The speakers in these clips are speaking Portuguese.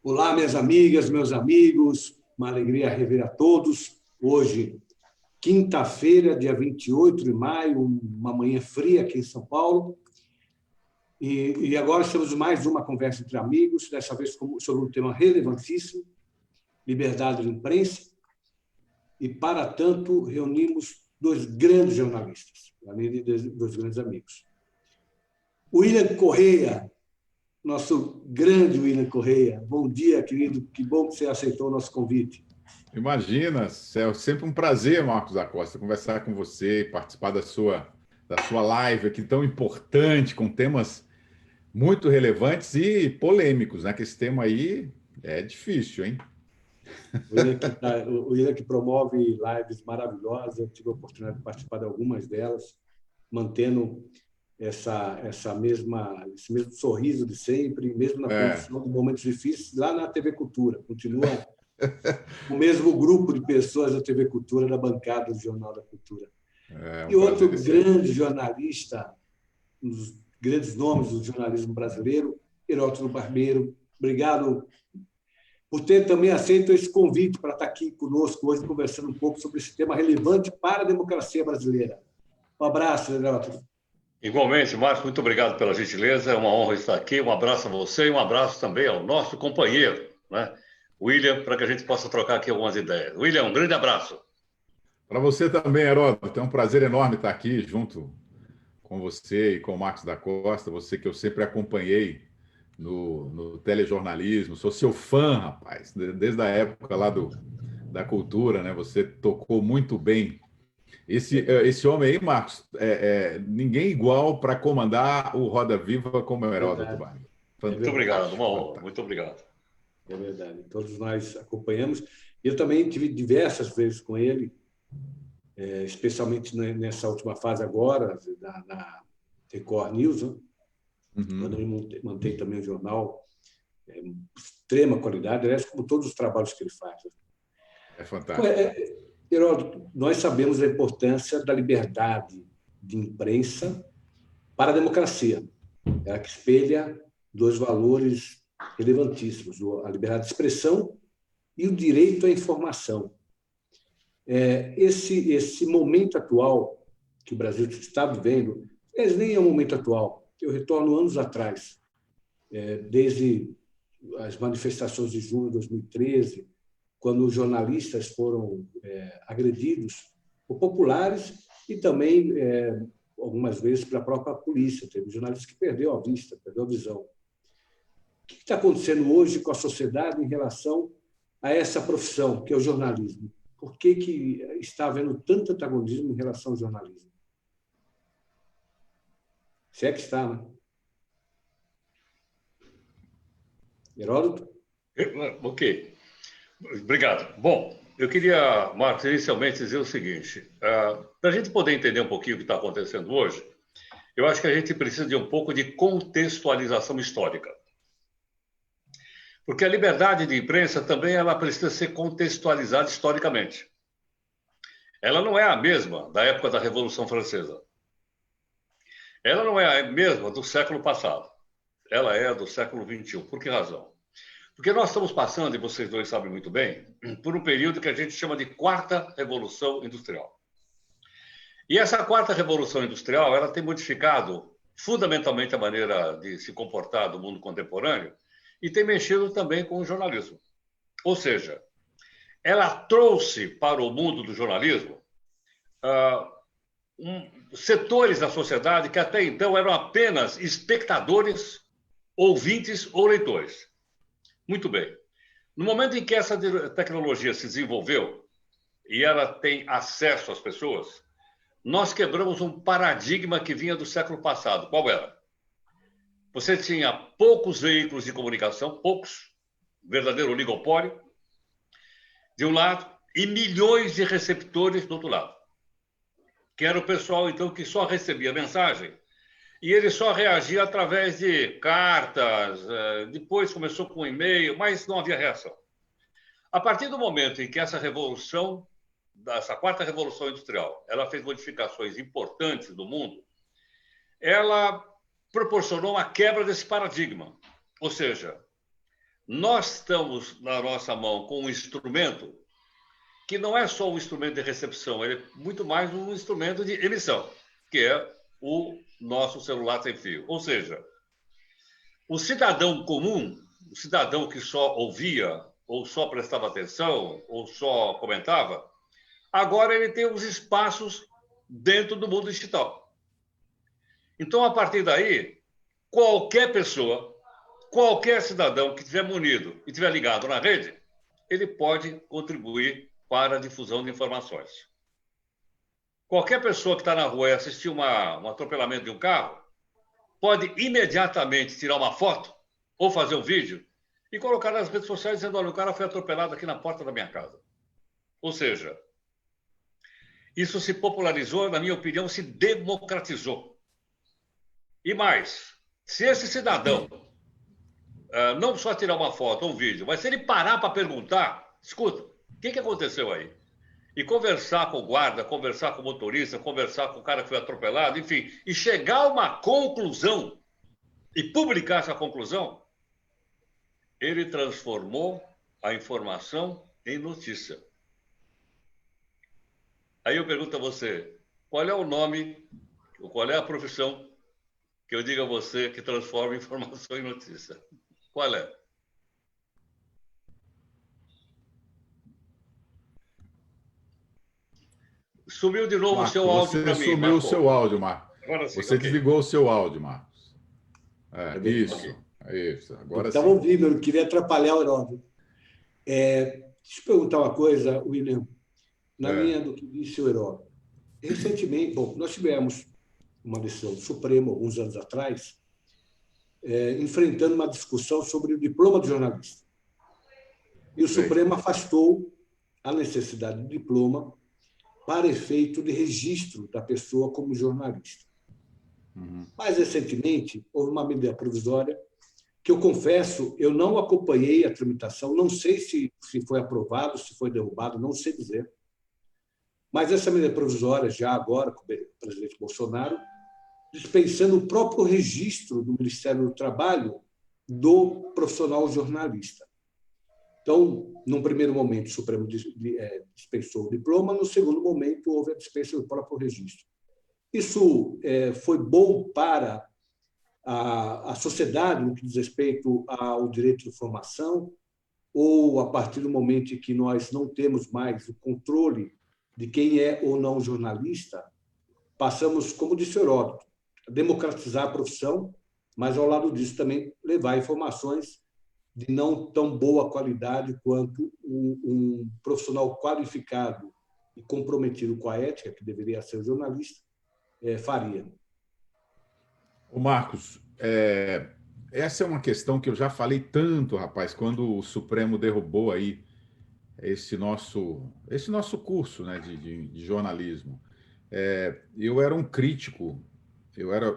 Olá, minhas amigas, meus amigos, uma alegria rever a todos. Hoje, quinta-feira, dia 28 de maio, uma manhã fria aqui em São Paulo. E agora estamos em mais uma conversa entre amigos, dessa vez sobre um tema relevantíssimo, liberdade de imprensa. E, para tanto, reunimos dois grandes jornalistas, além de dois grandes amigos. William Correia, nosso grande William Correia. Bom dia, querido. Que bom que você aceitou o nosso convite. Imagina, é sempre um prazer, Marcos da Costa, conversar com você, participar da sua live aqui tão importante, com temas muito relevantes e polêmicos, né? Que esse tema aí é difícil, hein? O William que promove lives maravilhosas, eu tive a oportunidade de participar de algumas delas, mantendo esse mesmo sorriso de sempre, mesmo na condição de momentos difíceis, lá na TV Cultura. Continua o mesmo grupo de pessoas da TV Cultura, da bancada do Jornal da Cultura. E outro grande jornalista, um dos grandes nomes do jornalismo brasileiro, Heródoto Barbeiro. Obrigado por ter também aceito esse convite para estar aqui conosco hoje, conversando um pouco sobre esse tema relevante para a democracia brasileira. Um abraço, Heródoto. Igualmente, Marcos, muito obrigado pela gentileza. É uma honra estar aqui. Um abraço a você e um abraço também ao nosso companheiro, né, William, para que a gente possa trocar aqui algumas ideias. William, um grande abraço. Para você também, Heródoto. É um prazer enorme estar aqui junto com você e com o Marcos da Costa, você que eu sempre acompanhei no telejornalismo. Sou seu fã, rapaz, desde a época lá da cultura, né? Você tocou muito bem. Esse homem aí, Marcos, ninguém igual para comandar o Roda Viva como o Heródoto Barbeiro. Muito obrigado, uma honra. Muito obrigado. É verdade, todos nós acompanhamos. Eu também tive diversas vezes com ele, especialmente nessa última fase agora, na Record News, né? Quando ele mantém também o jornal, extrema qualidade, aliás, como todos os trabalhos que ele faz. É fantástico. Heródoto, nós sabemos a importância da liberdade de imprensa para a democracia. Ela que espelha dois valores relevantíssimos, a liberdade de expressão e o direito à informação. Esse momento atual que o Brasil está vivendo, nem é um momento atual. Eu retorno anos atrás, desde as manifestações de junho de 2013, quando os jornalistas foram agredidos por populares e também, algumas vezes, pela própria polícia. Teve jornalistas que perdeu a vista, perdeu a visão. O que está acontecendo hoje com a sociedade em relação a essa profissão, que é o jornalismo? Por que está havendo tanto antagonismo em relação ao jornalismo? Se é que está, né? Heródoto? Ok. Obrigado. Bom, eu queria, Marcos, inicialmente dizer o seguinte. Para a gente poder entender um pouquinho o que está acontecendo hoje, eu acho que a gente precisa de um pouco de contextualização histórica. Porque a liberdade de imprensa também ela precisa ser contextualizada historicamente. Ela não é a mesma da época da Revolução Francesa. Ela não é a mesma do século passado. Ela é do século XXI. Por que razão? Porque nós estamos passando, e vocês dois sabem muito bem, por um período que a gente chama de Quarta Revolução Industrial. E essa Quarta Revolução Industrial ela tem modificado fundamentalmente a maneira de se comportar do mundo contemporâneo e tem mexido também com o jornalismo. Ou seja, ela trouxe para o mundo do jornalismo setores da sociedade que até então eram apenas espectadores, ouvintes ou leitores. Muito bem. No momento em que essa tecnologia se desenvolveu e ela tem acesso às pessoas, nós quebramos um paradigma que vinha do século passado. Qual era? Você tinha poucos veículos de comunicação, poucos, verdadeiro oligopólio, de um lado, e milhões de receptores do outro lado. Que era o pessoal, então, que só recebia mensagem e ele só reagia através de cartas, depois começou com e-mail, mas não havia reação. A partir do momento em que essa revolução, essa quarta revolução industrial, ela fez modificações importantes no mundo, ela proporcionou uma quebra desse paradigma. Ou seja, nós estamos na nossa mão com um instrumento que não é só um instrumento de recepção, ele é muito mais um instrumento de emissão, que é o nosso celular sem fio. Ou seja, o cidadão comum, o cidadão que só ouvia, ou só prestava atenção, ou só comentava, agora ele tem os espaços dentro do mundo digital. Então, a partir daí, qualquer pessoa, qualquer cidadão que estiver munido e estiver ligado na rede, ele pode contribuir para a difusão de informações. Qualquer pessoa que está na rua e assistir um atropelamento de um carro, pode imediatamente tirar uma foto ou fazer um vídeo e colocar nas redes sociais dizendo, olha, o cara foi atropelado aqui na porta da minha casa. Ou seja, isso se popularizou, na minha opinião, se democratizou. E mais, se esse cidadão não só tirar uma foto ou um vídeo, mas se ele parar para perguntar, escuta, o que aconteceu aí? E conversar com o guarda, conversar com o motorista, conversar com o cara que foi atropelado, enfim, e chegar a uma conclusão e publicar essa conclusão, ele transformou a informação em notícia. Aí eu pergunto a você, qual é o nome, qual é a profissão que eu digo a você que transforma informação em notícia? Qual é? Sumiu de novo Marcos, o seu áudio para mim. Você sumiu o seu áudio, Marcos. Agora sim, você desligou o seu áudio, Marcos. Isso. Okay. Isso. Agora estava ouvindo, eu não queria atrapalhar o Heródoto. Deixa eu te perguntar uma coisa, William, na linha do que disse o Heródoto. Recentemente, nós tivemos uma decisão do Supremo, alguns anos atrás, enfrentando uma discussão sobre o diploma de jornalista. E o Supremo afastou a necessidade do diploma para efeito de registro da pessoa como jornalista. Mais recentemente, houve uma medida provisória que eu confesso, eu não acompanhei a tramitação, não sei se foi aprovado, se foi derrubado, não sei dizer. Mas essa medida provisória, já agora, com o presidente Bolsonaro, dispensando o próprio registro do Ministério do Trabalho do profissional jornalista. Então, num primeiro momento, o Supremo dispensou o diploma, no segundo momento, houve a dispensa do próprio registro. Isso foi bom para a sociedade no que diz respeito ao direito de informação, ou a partir do momento em que nós não temos mais o controle de quem é ou não jornalista, passamos, como disse o Heródoto, a democratizar a profissão, mas, ao lado disso, também levar informações de não tão boa qualidade quanto um profissional qualificado e comprometido com a ética, que deveria ser o jornalista, faria. Ô Marcos, essa é uma questão que eu já falei tanto, rapaz, quando o Supremo derrubou aí esse nosso curso, né, de jornalismo. Eu era um crítico,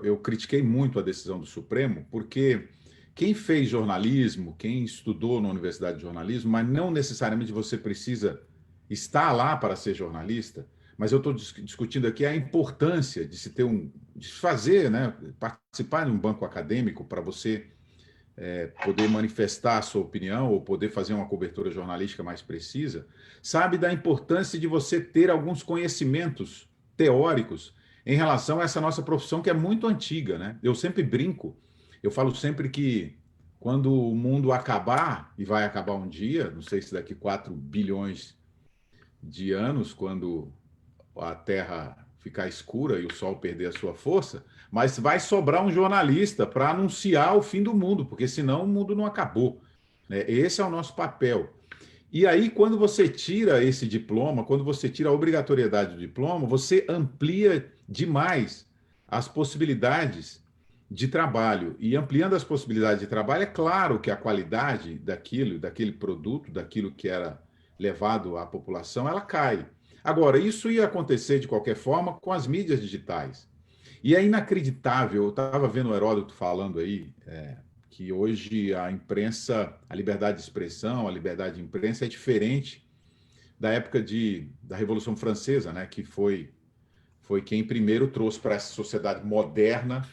eu critiquei muito a decisão do Supremo, porque quem fez jornalismo, quem estudou na Universidade de Jornalismo, mas não necessariamente você precisa estar lá para ser jornalista, mas eu estou discutindo aqui a importância de se ter de fazer, né, participar de um banco acadêmico para você poder manifestar a sua opinião ou poder fazer uma cobertura jornalística mais precisa, sabe da importância de você ter alguns conhecimentos teóricos em relação a essa nossa profissão que é muito antiga, né? Eu sempre brinco, eu falo sempre que quando o mundo acabar, e vai acabar um dia, não sei se daqui 4 bilhões de anos, quando a Terra ficar escura e o Sol perder a sua força, mas vai sobrar um jornalista para anunciar o fim do mundo, porque senão o mundo não acabou. Esse é o nosso papel. E aí, quando você tira esse diploma, quando você tira a obrigatoriedade do diploma, você amplia demais as possibilidades de trabalho. E ampliando as possibilidades de trabalho, é claro que a qualidade daquele produto, daquilo que era levado à população, ela cai. Agora, isso ia acontecer de qualquer forma com as mídias digitais. E é inacreditável, eu estava vendo o Heródoto falando aí, que hoje a imprensa, a liberdade de expressão, a liberdade de imprensa é diferente da época da Revolução Francesa, né, que foi quem primeiro trouxe para essa sociedade moderna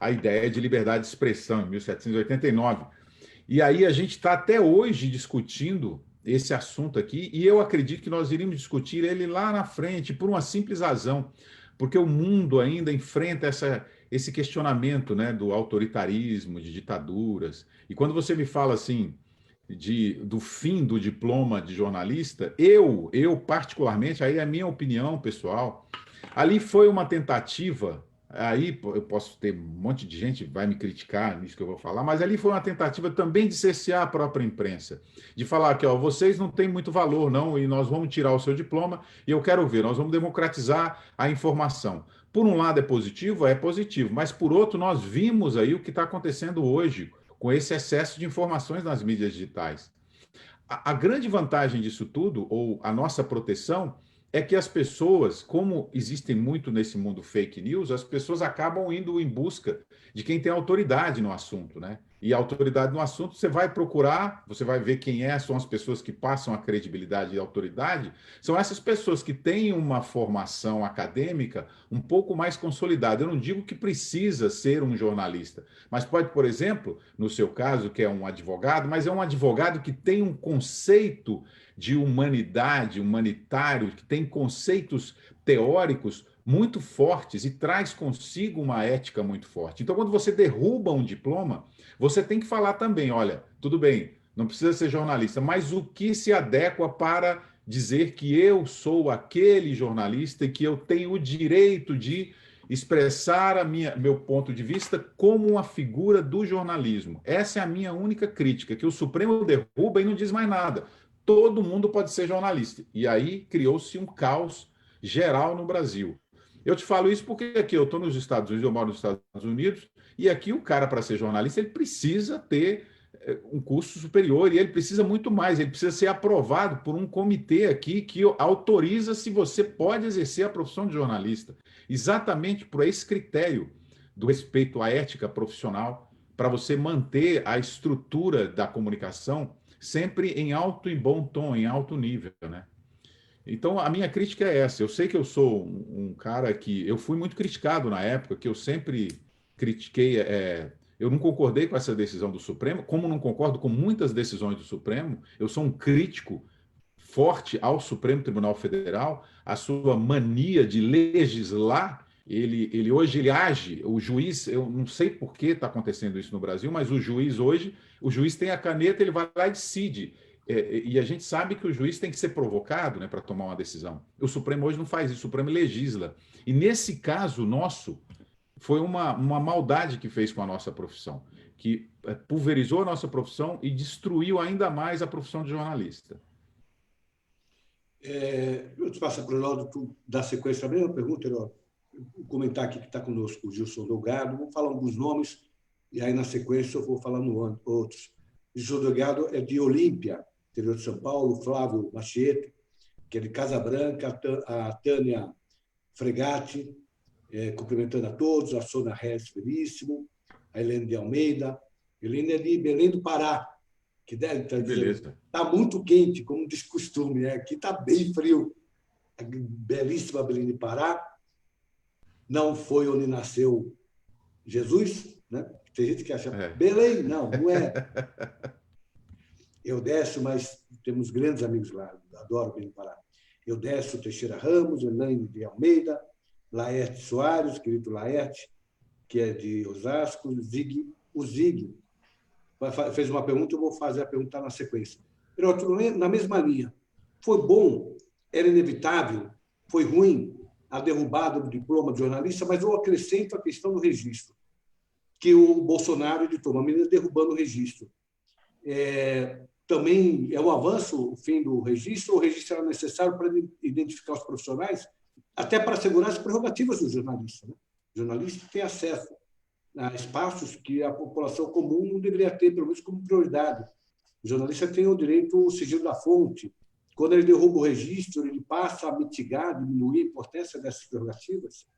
a ideia de liberdade de expressão, em 1789. E aí a gente está até hoje discutindo esse assunto aqui, e eu acredito que nós iríamos discutir ele lá na frente, por uma simples razão, porque o mundo ainda enfrenta esse questionamento, né, do autoritarismo, de ditaduras. E quando você me fala assim do fim do diploma de jornalista, eu particularmente, aí é a minha opinião pessoal, ali foi uma tentativa. Aí eu posso ter um monte de gente que vai me criticar nisso que eu vou falar, mas ali foi uma tentativa também de cercear a própria imprensa, de falar que, ó, vocês não têm muito valor, não, e nós vamos tirar o seu diploma, e eu quero ver, nós vamos democratizar a informação. Por um lado é positivo, mas por outro nós vimos aí o que está acontecendo hoje com esse excesso de informações nas mídias digitais. A grande vantagem disso tudo, ou a nossa proteção, é que as pessoas, como existem muito nesse mundo fake news, as pessoas acabam indo em busca de quem tem autoridade no assunto, né? E a autoridade no assunto, você vai procurar, você vai ver quem são as pessoas que passam a credibilidade e a autoridade, são essas pessoas que têm uma formação acadêmica um pouco mais consolidada. Eu não digo que precisa ser um jornalista, mas pode, por exemplo, no seu caso, que é um advogado, mas é um advogado que tem um conceito de humanidade, humanitário, que tem conceitos teóricos muito fortes e traz consigo uma ética muito forte. Então, quando você derruba um diploma, você tem que falar também, olha, tudo bem, não precisa ser jornalista, mas o que se adequa para dizer que eu sou aquele jornalista e que eu tenho o direito de expressar meu ponto de vista como uma figura do jornalismo. Essa é a minha única crítica, que o Supremo derruba e não diz mais nada. Todo mundo pode ser jornalista. E aí criou-se um caos geral no Brasil. Eu te falo isso porque aqui eu estou nos Estados Unidos, eu moro nos Estados Unidos, e aqui o cara, para ser jornalista, ele precisa ter um curso superior, e ele precisa muito mais, ele precisa ser aprovado por um comitê aqui que autoriza se você pode exercer a profissão de jornalista. Exatamente por esse critério do respeito à ética profissional, para você manter a estrutura da comunicação sempre em alto e bom tom, em alto nível, né? Então, a minha crítica é essa. Eu sei que eu sou um cara que... Eu fui muito criticado na época, que eu sempre critiquei... eu não concordei com essa decisão do Supremo, como não concordo com muitas decisões do Supremo. Eu sou um crítico forte ao Supremo Tribunal Federal, a sua mania de legislar. Hoje ele age, o juiz, eu não sei por que está acontecendo isso no Brasil, mas o juiz tem a caneta, ele vai lá e decide. E a gente sabe que o juiz tem que ser provocado, né, para tomar uma decisão. O Supremo hoje não faz isso, o Supremo legisla. E nesse caso nosso, foi uma maldade que fez com a nossa profissão, que pulverizou a nossa profissão e destruiu ainda mais a profissão de jornalista. Eu te passo para o Heródoto, tu dá sequência à mesma pergunta, Heródoto. Vou comentar aqui que está conosco o Gilson Delgado, vou falar alguns nomes, e aí na sequência eu vou falando outros. Gilson Delgado é de Olímpia, interior de São Paulo, Flávio Machieto, que é de Casa Branca, a Tânia Fregatti, cumprimentando a todos, a Sônia Reis Veríssimo, a Helene de Almeida. Helene é de Belém do Pará, que deve estar dizendo, está muito quente, como diz costume, né? Aqui está bem frio. A belíssima Belém do Pará, não foi onde nasceu Jesus, né? Tem gente que acha Belém, não é. Eudécio, mas temos grandes amigos lá, adoro Belém do Pará. Eudécio Teixeira Ramos, Elaine de Almeida, Laerte Soares, querido Laerte, que é de Osasco, o Zig fez uma pergunta, eu vou fazer a pergunta na sequência. Na mesma linha, foi bom, era inevitável, foi ruim a derrubada do diploma de jornalista, mas eu acrescento a questão do registro, que o Bolsonaro editou uma medida derrubando o registro. Também é um avanço o fim do registro, ou o registro era necessário para identificar os profissionais, até para assegurar as prerrogativas do jornalista, né? O jornalista tem acesso a espaços que a população comum não deveria ter, pelo menos como prioridade. O jornalista tem o direito ao sigilo da fonte. Quando ele derruba o registro, ele passa a mitigar, diminuir a importância dessas prerrogativas?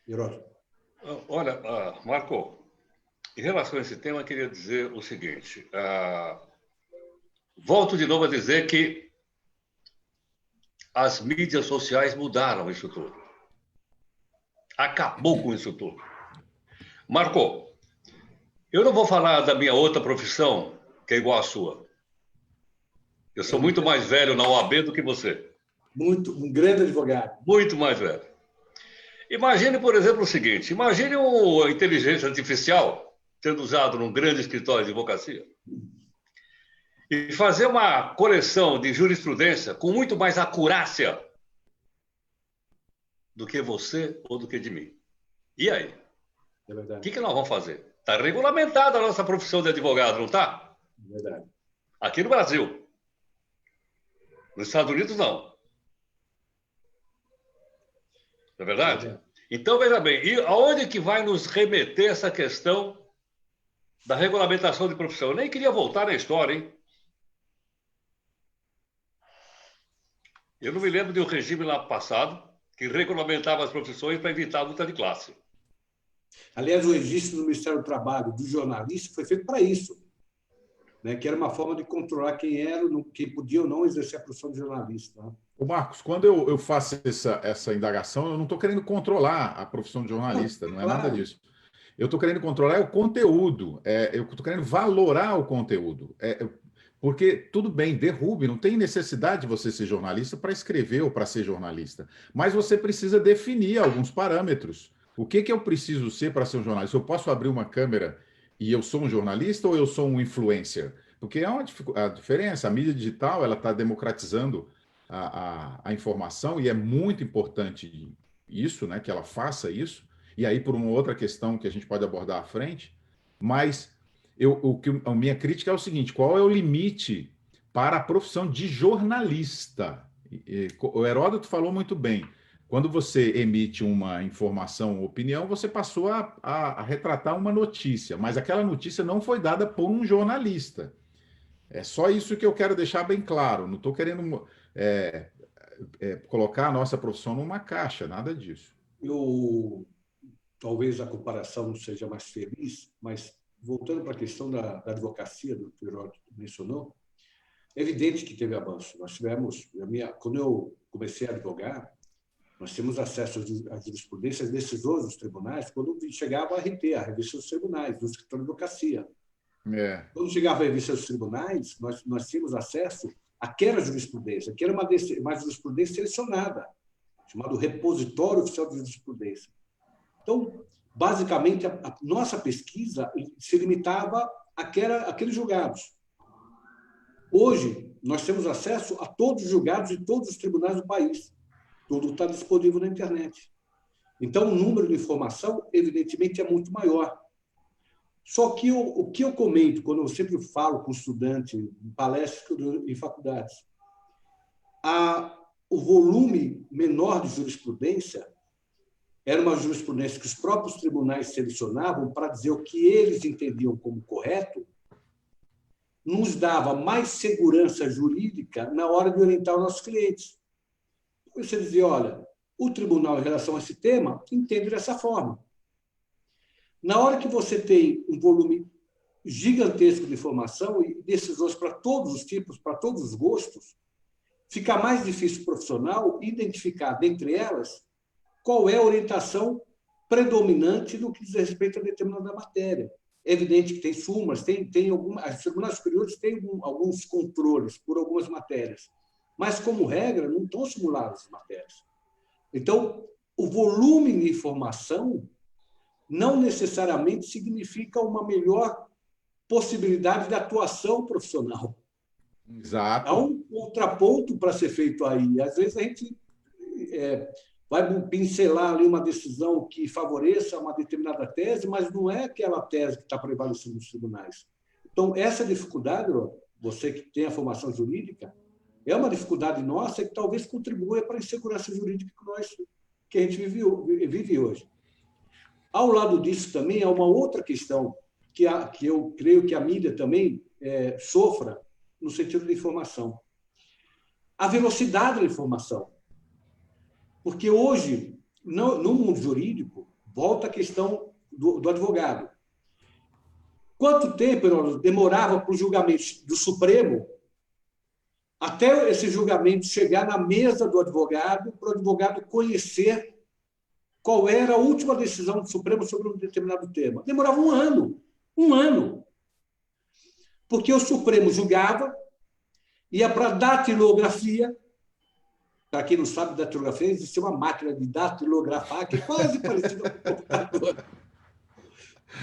Heródoto. Olha, Marco, em relação a esse tema, eu queria dizer o seguinte. Volto de novo a dizer que as mídias sociais mudaram isso tudo. Acabou com isso tudo. Marco, Eu não vou falar da minha outra profissão, que é igual à sua. Eu sou muito mais velho na OAB do que você. Um grande advogado. Muito mais velho. Imagine, por exemplo, o seguinte: imagine a inteligência artificial sendo usado num grande escritório de advocacia e fazer uma coleção de jurisprudência com muito mais acurácia do que você ou do que de mim. E aí? É verdade. O que nós vamos fazer? Está regulamentada a nossa profissão de advogado, não está? É verdade. Aqui no Brasil. Nos Estados Unidos, não. Não é verdade? É. Então, veja bem, e aonde que vai nos remeter essa questão da regulamentação de profissão? Eu nem queria voltar na história, hein? Eu não me lembro de um regime lá passado que regulamentava as profissões para evitar a luta de classe. Aliás, o registro do Ministério do Trabalho do jornalista foi feito para isso, né? Que era uma forma de controlar quem era, quem podia ou não exercer a profissão de jornalista. Né? Ô Marcos, quando eu faço essa indagação, eu não estou querendo controlar a profissão de jornalista, não é claro. nada disso. Eu estou querendo controlar o conteúdo, eu estou querendo valorar o conteúdo. Porque, tudo bem, derrube, não tem necessidade de você ser jornalista para escrever ou para ser jornalista, mas você precisa definir alguns parâmetros. O que eu preciso ser para ser um jornalista? Eu posso abrir uma câmera e eu sou um jornalista ou eu sou um influencer? Porque é a diferença, a mídia digital ela está democratizando a informação e é muito importante isso, né, que ela faça isso. E aí, por uma outra questão que a gente pode abordar à frente, mas a minha crítica é o seguinte: qual é o limite para a profissão de jornalista? O Heródoto falou muito bem. Quando você emite uma informação ou opinião, você passou a retratar uma notícia, mas aquela notícia não foi dada por um jornalista. É só isso que eu quero deixar bem claro. Não estou querendo colocar a nossa profissão numa caixa, nada disso. Talvez a comparação não seja mais feliz, mas voltando para a questão da advocacia, do que o Heródoto mencionou, é evidente que teve avanço. Nós tivemos, quando eu comecei a advogar, nós tínhamos acesso às jurisprudências decisores dos tribunais quando chegava a RT, a Revista dos Tribunais, do Escritório de Advocacia. Quando chegava a Revista dos Tribunais, nós tínhamos acesso àquela jurisprudência, que era uma jurisprudência selecionada, chamado Repositório Oficial de Jurisprudência. Então, basicamente, a nossa pesquisa se limitava àqueles julgados. Hoje, nós temos acesso a todos os julgados de todos os tribunais do país. Tudo está disponível na internet. Então, o número de informação, evidentemente, é muito maior. Só que o que eu comento, quando eu sempre falo com estudantes, em palestras em faculdades, o volume menor de jurisprudência era uma jurisprudência que os próprios tribunais selecionavam para dizer o que eles entendiam como correto, nos dava mais segurança jurídica na hora de orientar os nossos clientes. Você dizia, olha, o tribunal, em relação a esse tema, entende dessa forma. Na hora que você tem um volume gigantesco de informação e decisões para todos os tipos, para todos os gostos, fica mais difícil para o profissional identificar, dentre elas, qual é a orientação predominante no que diz respeito a determinada matéria. É evidente que tem súmulas, os tribunais superiores têm alguns controles por algumas matérias, mas, como regra, não estão simuladas as matérias. Então, o volume de informação não necessariamente significa uma melhor possibilidade de atuação profissional. Exato. Há um contraponto para ser feito aí. Às vezes, a gente vai pincelar ali uma decisão que favoreça uma determinada tese, mas não é aquela tese que está prevalecendo nos tribunais. Então, essa dificuldade, você que tem a formação jurídica, é uma dificuldade nossa que talvez contribua para a insegurança jurídica que a gente vive hoje. Ao lado disso também há uma outra questão que eu creio que a mídia também sofra no sentido de informação. A velocidade da informação. Porque hoje, no mundo jurídico, volta a questão do advogado. Quanto tempo demorava para o julgamento do Supremo até esse julgamento chegar na mesa do advogado, para o advogado conhecer qual era a última decisão do Supremo sobre um determinado tema? Demorava um ano. Um ano. Porque o Supremo julgava, ia para a datilografia. Para quem não sabe, datilografia, existe uma máquina de datilografar que é quase parecida com o computador.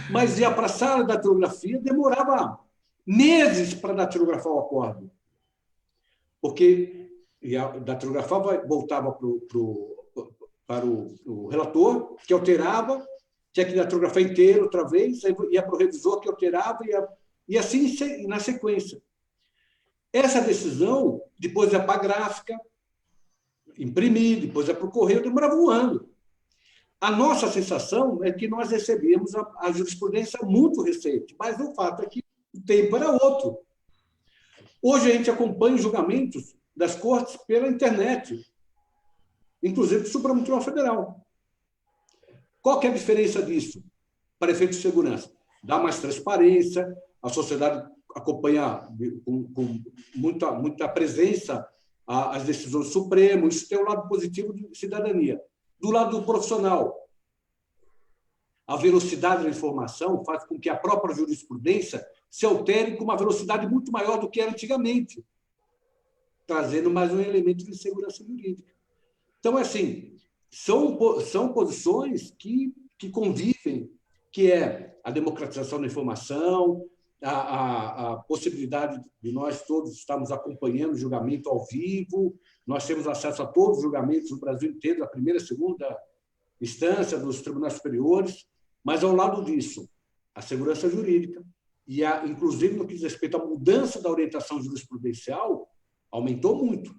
Mas ia para a sala de datilografia, demorava meses para datilografar o acordo. Porque datilografava, voltava para o relator, que alterava, tinha que datilografar inteiro outra vez, aí ia para o revisor, que alterava, e assim na sequência. Essa decisão, depois ia para a gráfica, imprimir, depois ia para o correio, demorava um ano. A nossa sensação é que nós recebíamos a jurisprudência muito recente, mas o fato é que o tempo era outro. Hoje a gente acompanha os julgamentos das cortes pela internet, inclusive do Supremo Tribunal Federal. Qual que é a diferença disso para efeitos de segurança? Dá mais transparência, a sociedade acompanha com muita presença as decisões do Supremo, isso tem um lado positivo de cidadania. Do lado do profissional, a velocidade da informação faz com que a própria jurisprudência se altere com uma velocidade muito maior do que era antigamente, trazendo mais um elemento de segurança jurídica. Então, assim, são posições que convivem, que é a democratização da informação, a possibilidade de nós todos estarmos acompanhando o julgamento ao vivo, nós temos acesso a todos os julgamentos no Brasil inteiro, da primeira e segunda instância dos tribunais superiores, mas, ao lado disso, a segurança jurídica, e, inclusive, no que diz respeito à mudança da orientação jurisprudencial, aumentou muito.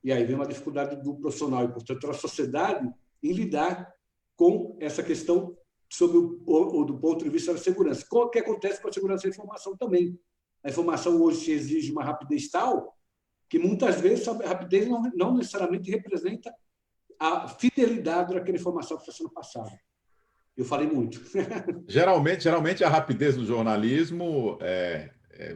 E aí vem uma dificuldade do profissional e, portanto, da sociedade em lidar com essa questão do ponto de vista da segurança. O que acontece com a segurança da informação também. A informação hoje exige uma rapidez tal que, muitas vezes, a rapidez não necessariamente representa a fidelidade daquela informação que está sendo passada. Eu falei muito. Geralmente a rapidez do jornalismo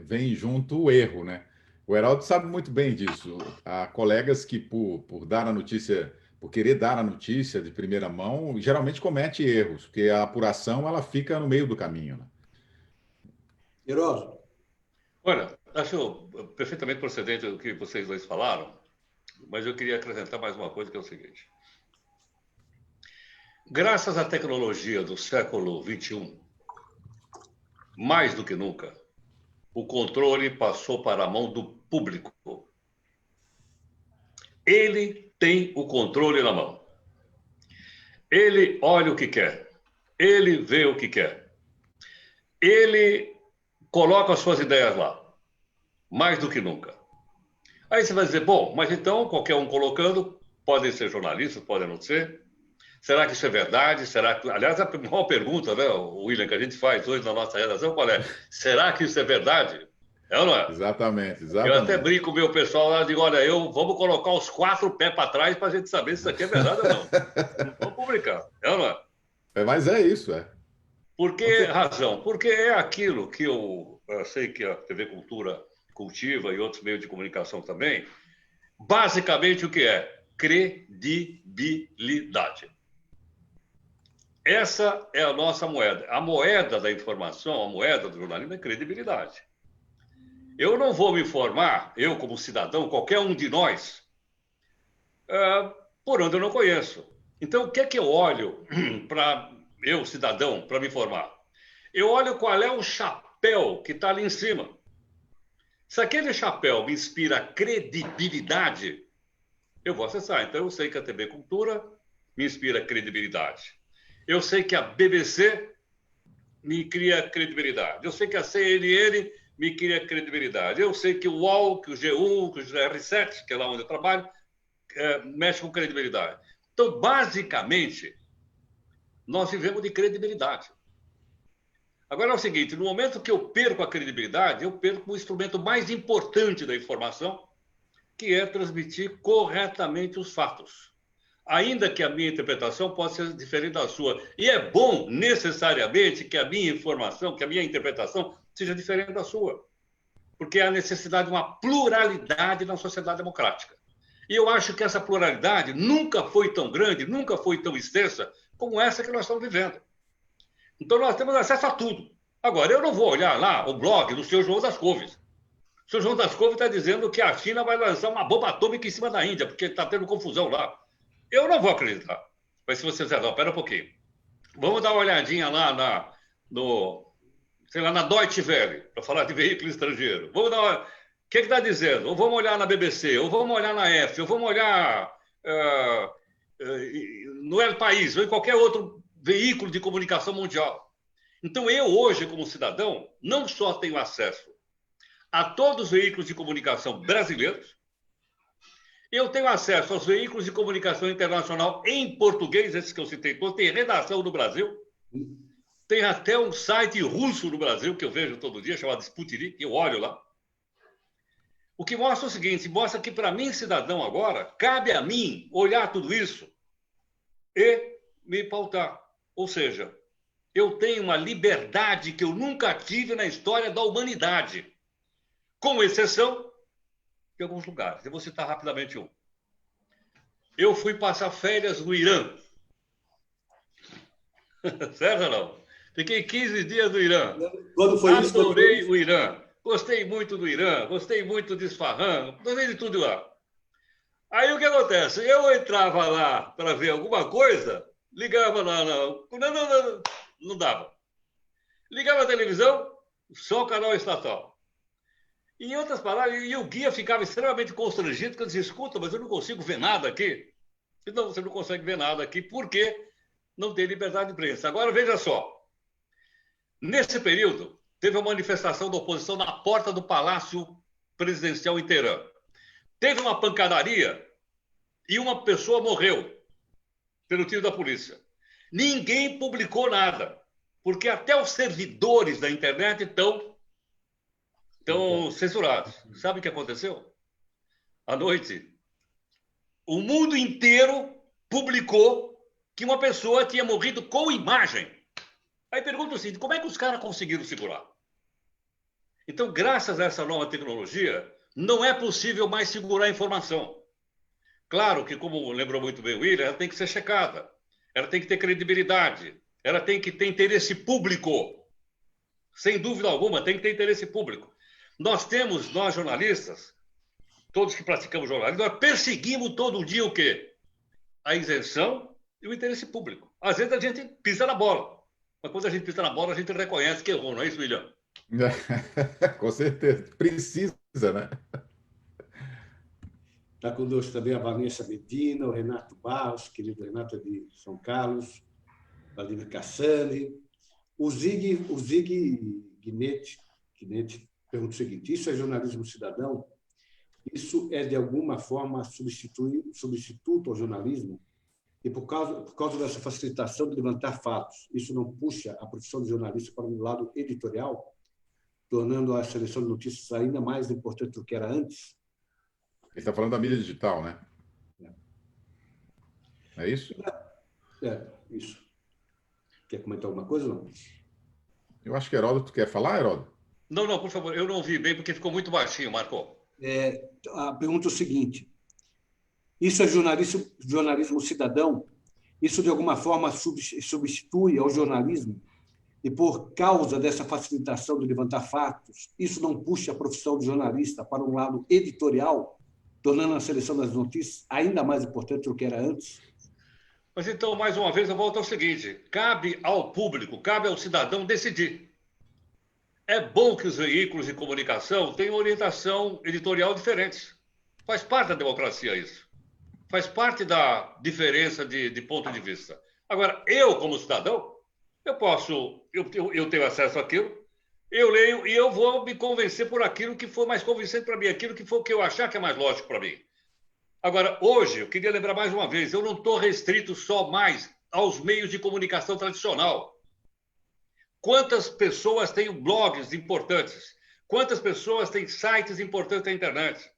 vem junto o erro, né? O Heraldo sabe muito bem disso. Há colegas que, por dar a notícia, por querer dar a notícia de primeira mão, geralmente comete erros, porque a apuração ela fica no meio do caminho. Né? Heraldo. Olha, acho perfeitamente procedente o que vocês dois falaram, mas eu queria acrescentar mais uma coisa, que é o seguinte. Graças à tecnologia do século XXI, mais do que nunca, o controle passou para a mão do público. Ele tem o controle na mão. Ele olha o que quer. Ele vê o que quer. Ele coloca as suas ideias lá, mais do que nunca. Aí você vai dizer, bom, mas então qualquer um colocando, podem ser jornalistas, podem não ser. Será que isso é verdade? Aliás, a maior pergunta, né, William, que a gente faz hoje na nossa redação, qual é? Será que isso é verdade? É ou não é? Exatamente. Eu até brinco com o meu pessoal lá, digo, olha, vamos colocar os 4 pés para trás para a gente saber se isso aqui é verdade ou não. Não vamos publicar, é ou não é? Mas é isso, é. Por que razão? Porque é aquilo que eu sei que a TV Cultura cultiva e outros meios de comunicação também, basicamente o que é? Credibilidade. Essa é a nossa moeda. A moeda da informação, a moeda do jornalismo é credibilidade. Eu não vou me informar, eu como cidadão, qualquer um de nós, por onde eu não conheço. Então, o que é que eu olho para eu, cidadão, para me informar? Eu olho qual é o chapéu que está ali em cima. Se aquele chapéu me inspira credibilidade, eu vou acessar. Então, eu sei que a TV Cultura me inspira credibilidade. Eu sei que a BBC me cria credibilidade. Eu sei que a CNN me cria credibilidade. Eu sei que o UOL, que o G1, que o R7, que é lá onde eu trabalho, mexe com credibilidade. Então, basicamente, nós vivemos de credibilidade. Agora é o seguinte, no momento que eu perco a credibilidade, eu perco o instrumento mais importante da informação, que é transmitir corretamente os fatos. Ainda que a minha interpretação possa ser diferente da sua. E é bom, necessariamente, que a minha informação, que a minha interpretação seja diferente da sua. Porque há necessidade de uma pluralidade na sociedade democrática. E eu acho que essa pluralidade nunca foi tão grande, nunca foi tão extensa como essa que nós estamos vivendo. Então, nós temos acesso a tudo. Agora, eu não vou olhar lá o blog do seu João das Couves. O seu João das Couves está dizendo que a China vai lançar uma bomba atômica em cima da Índia, porque está tendo confusão lá. Eu não vou acreditar. Mas se você disser, não, espera um pouquinho. Vamos dar uma olhadinha lá sei lá, na Deutsche Welle, para falar de veículo estrangeiro. Vamos dar uma... O que está dizendo? Ou vamos olhar na BBC, ou vamos olhar na F, ou vamos olhar no El País, ou em qualquer outro veículo de comunicação mundial. Então, eu hoje, como cidadão, não só tenho acesso a todos os veículos de comunicação brasileiros, eu tenho acesso aos veículos de comunicação internacional em português, esses que eu citei todos, tem redação no Brasil, tem até um site russo no Brasil, que eu vejo todo dia, chamado Sputnik, eu olho lá. O que mostra o seguinte, mostra que para mim, cidadão agora, cabe a mim olhar tudo isso e me pautar. Ou seja, eu tenho uma liberdade que eu nunca tive na história da humanidade, com exceção de alguns lugares. Eu vou citar rapidamente um. Eu fui passar férias no Irã. Certo ou não? Fiquei 15 dias no Irã. Quando foi isso? Adorei o Irã. Gostei muito do Irã, gostei muito de Isfahan, gostei de tudo lá. Aí o que acontece? Eu entrava lá para ver alguma coisa, ligava lá, não dava. Ligava a televisão, só o canal estatal. Em outras palavras, e o guia ficava extremamente constrangido, porque eu dizia, escuta, mas eu não consigo ver nada aqui. Não, você não consegue ver nada aqui, porque não tem liberdade de imprensa. Agora, veja só. Nesse período, teve uma manifestação da oposição na porta do Palácio Presidencial em Teherã. Teve uma pancadaria e uma pessoa morreu pelo tiro da polícia. Ninguém publicou nada, porque até os servidores da internet estão censurados. Sabe o que aconteceu? À noite, o mundo inteiro publicou que uma pessoa tinha morrido com imagem. Aí pergunta assim, como é que os caras conseguiram segurar? Então, graças a essa nova tecnologia, não é possível mais segurar a informação. Claro que, como lembrou muito bem o William, ela tem que ser checada, ela tem que ter credibilidade, ela tem que ter interesse público. Sem dúvida alguma, tem que ter interesse público. Nós jornalistas, todos que praticamos jornalismo, nós perseguimos todo dia o quê? A isenção e o interesse público. Às vezes a gente pisa na bola. Mas quando a gente pisa na bola, a gente reconhece que errou, não é isso, William? Com certeza. Precisa, né? Está conosco também a Vanessa Medina, o Renato Barros, querido Renato é de São Carlos, Vladimir Cassani. O Zig Guinetti pergunta o seguinte, isso é jornalismo cidadão? Isso é, de alguma forma, substituto ao jornalismo? E por causa dessa facilitação de levantar fatos, isso não puxa a profissão de jornalista para um lado editorial, tornando a seleção de notícias ainda mais importante do que era antes? Ele está falando da mídia digital, né? É isso? Isso. Quer comentar alguma coisa, não? Eu acho que Heródoto quer falar, Heródoto? Não, por favor, eu não ouvi bem porque ficou muito baixinho, Marco. A pergunta é o seguinte, isso é jornalismo cidadão? Isso, de alguma forma, substitui ao jornalismo? E, por causa dessa facilitação de levantar fatos, isso não puxa a profissão de jornalista para um lado editorial, tornando a seleção das notícias ainda mais importante do que era antes? Mas, então, mais uma vez, eu volto ao seguinte. Cabe ao público, cabe ao cidadão decidir. É bom que os veículos de comunicação tenham orientação editorial diferente. Faz parte da democracia isso. Faz parte da diferença de ponto de vista. Agora, eu, como cidadão, eu tenho acesso àquilo, eu leio e eu vou me convencer por aquilo que for mais convincente para mim, aquilo que for o que eu achar que é mais lógico para mim. Agora, hoje, eu queria lembrar mais uma vez, eu não estou restrito só mais aos meios de comunicação tradicional. Quantas pessoas têm blogs importantes? Quantas pessoas têm sites importantes na internet?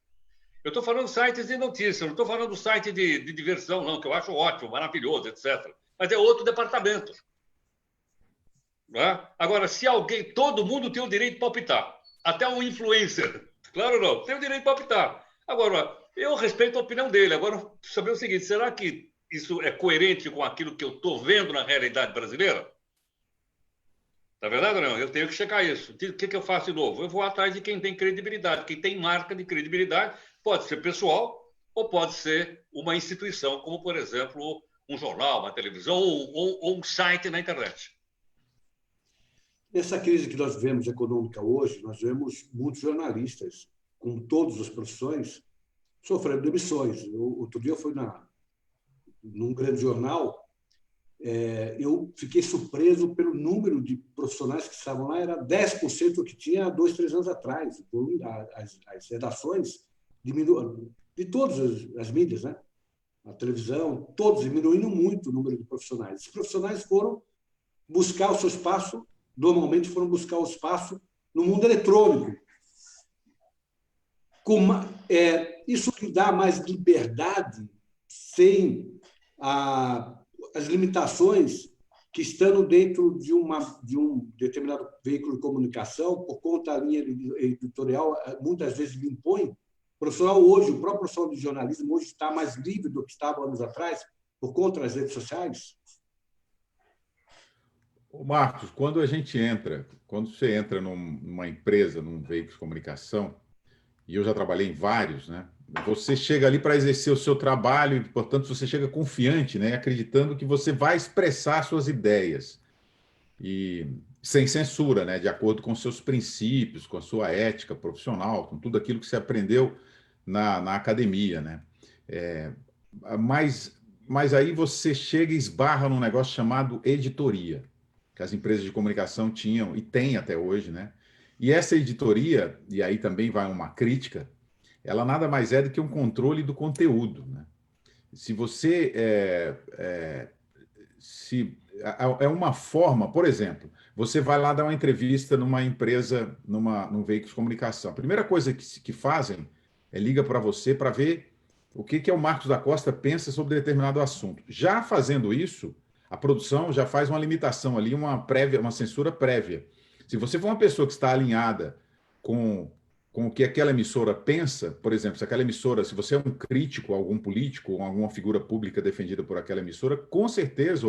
Eu estou falando sites de notícias, não estou falando site de diversão, não, que eu acho ótimo, maravilhoso, etc. Mas é outro departamento. Né? Agora, se alguém, todo mundo tem o direito de palpitar, até um influencer, claro não, tem o direito de palpitar. Agora, eu respeito a opinião dele. Agora, preciso saber o seguinte, será que isso é coerente com aquilo que eu estou vendo na realidade brasileira? Tá verdade ou não? Eu tenho que checar isso. O que eu faço de novo? Eu vou atrás de quem tem credibilidade. Quem tem marca de credibilidade pode ser pessoal ou pode ser uma instituição, como, por exemplo, um jornal, uma televisão ou um site na internet. Nessa crise que nós vivemos econômica hoje, nós vemos muitos jornalistas, com todas as profissões, sofrendo demissões. Outro dia eu fui num grande jornal, eu fiquei surpreso pelo número de profissionais que estavam lá, era 10% do que tinha há 2, 3 anos atrás. As redações diminuíram, de todas as mídias, né? A televisão, todos diminuindo muito o número de profissionais. Os profissionais foram buscar o seu espaço, normalmente foram buscar o espaço no mundo eletrônico. Isso que dá mais liberdade sem as limitações que estão dentro de um determinado veículo de comunicação, por conta da linha editorial, muitas vezes me impõe. O próprio profissional de jornalismo hoje está mais livre do que estava anos atrás, por conta das redes sociais. Marcos, quando você entra numa empresa, num veículo de comunicação, e eu já trabalhei em vários, né? Você chega ali para exercer o seu trabalho e, portanto, você chega confiante, né? Acreditando que você vai expressar suas ideias e sem censura, né? De acordo com seus princípios, com a sua ética profissional, com tudo aquilo que você aprendeu na academia, né? Mas aí você chega e esbarra num negócio chamado editoria, que as empresas de comunicação tinham e têm até hoje, né? E essa editoria, e aí também vai uma crítica, ela nada mais é do que um controle do conteúdo, né? Se você é uma forma, por exemplo, você vai lá dar uma entrevista numa empresa, num veículo de comunicação. A primeira coisa que fazem é liga para você para ver o que o Marcos da Costa pensa sobre determinado assunto. Já fazendo isso, a produção já faz uma limitação ali, uma censura prévia. Se você for uma pessoa que está alinhada com o que aquela emissora pensa, por exemplo, se você é um crítico a algum político ou alguma figura pública defendida por aquela emissora, com certeza,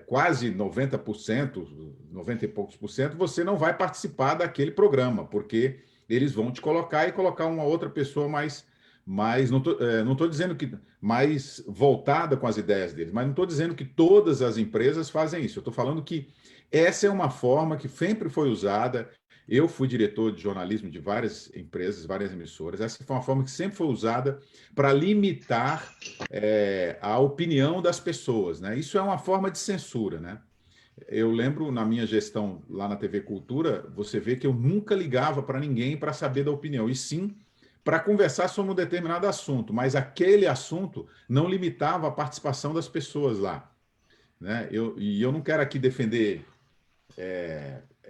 quase 90%, 90 e poucos por cento, você não vai participar daquele programa, porque eles vão te colocar e colocar uma outra pessoa mais não estou dizendo que mais voltada com as ideias deles, mas não estou dizendo que todas as empresas fazem isso. Eu estou falando que essa é uma forma que sempre foi usada. Eu fui diretor de jornalismo de várias empresas, várias emissoras. Essa foi uma forma que sempre foi usada para limitar a opinião das pessoas, né? Isso é uma forma de censura, né? Eu lembro na minha gestão lá na TV Cultura, você vê que eu nunca ligava para ninguém para saber da opinião, e sim para conversar sobre um determinado assunto, mas aquele assunto não limitava a participação das pessoas lá, né? Eu não quero aqui defender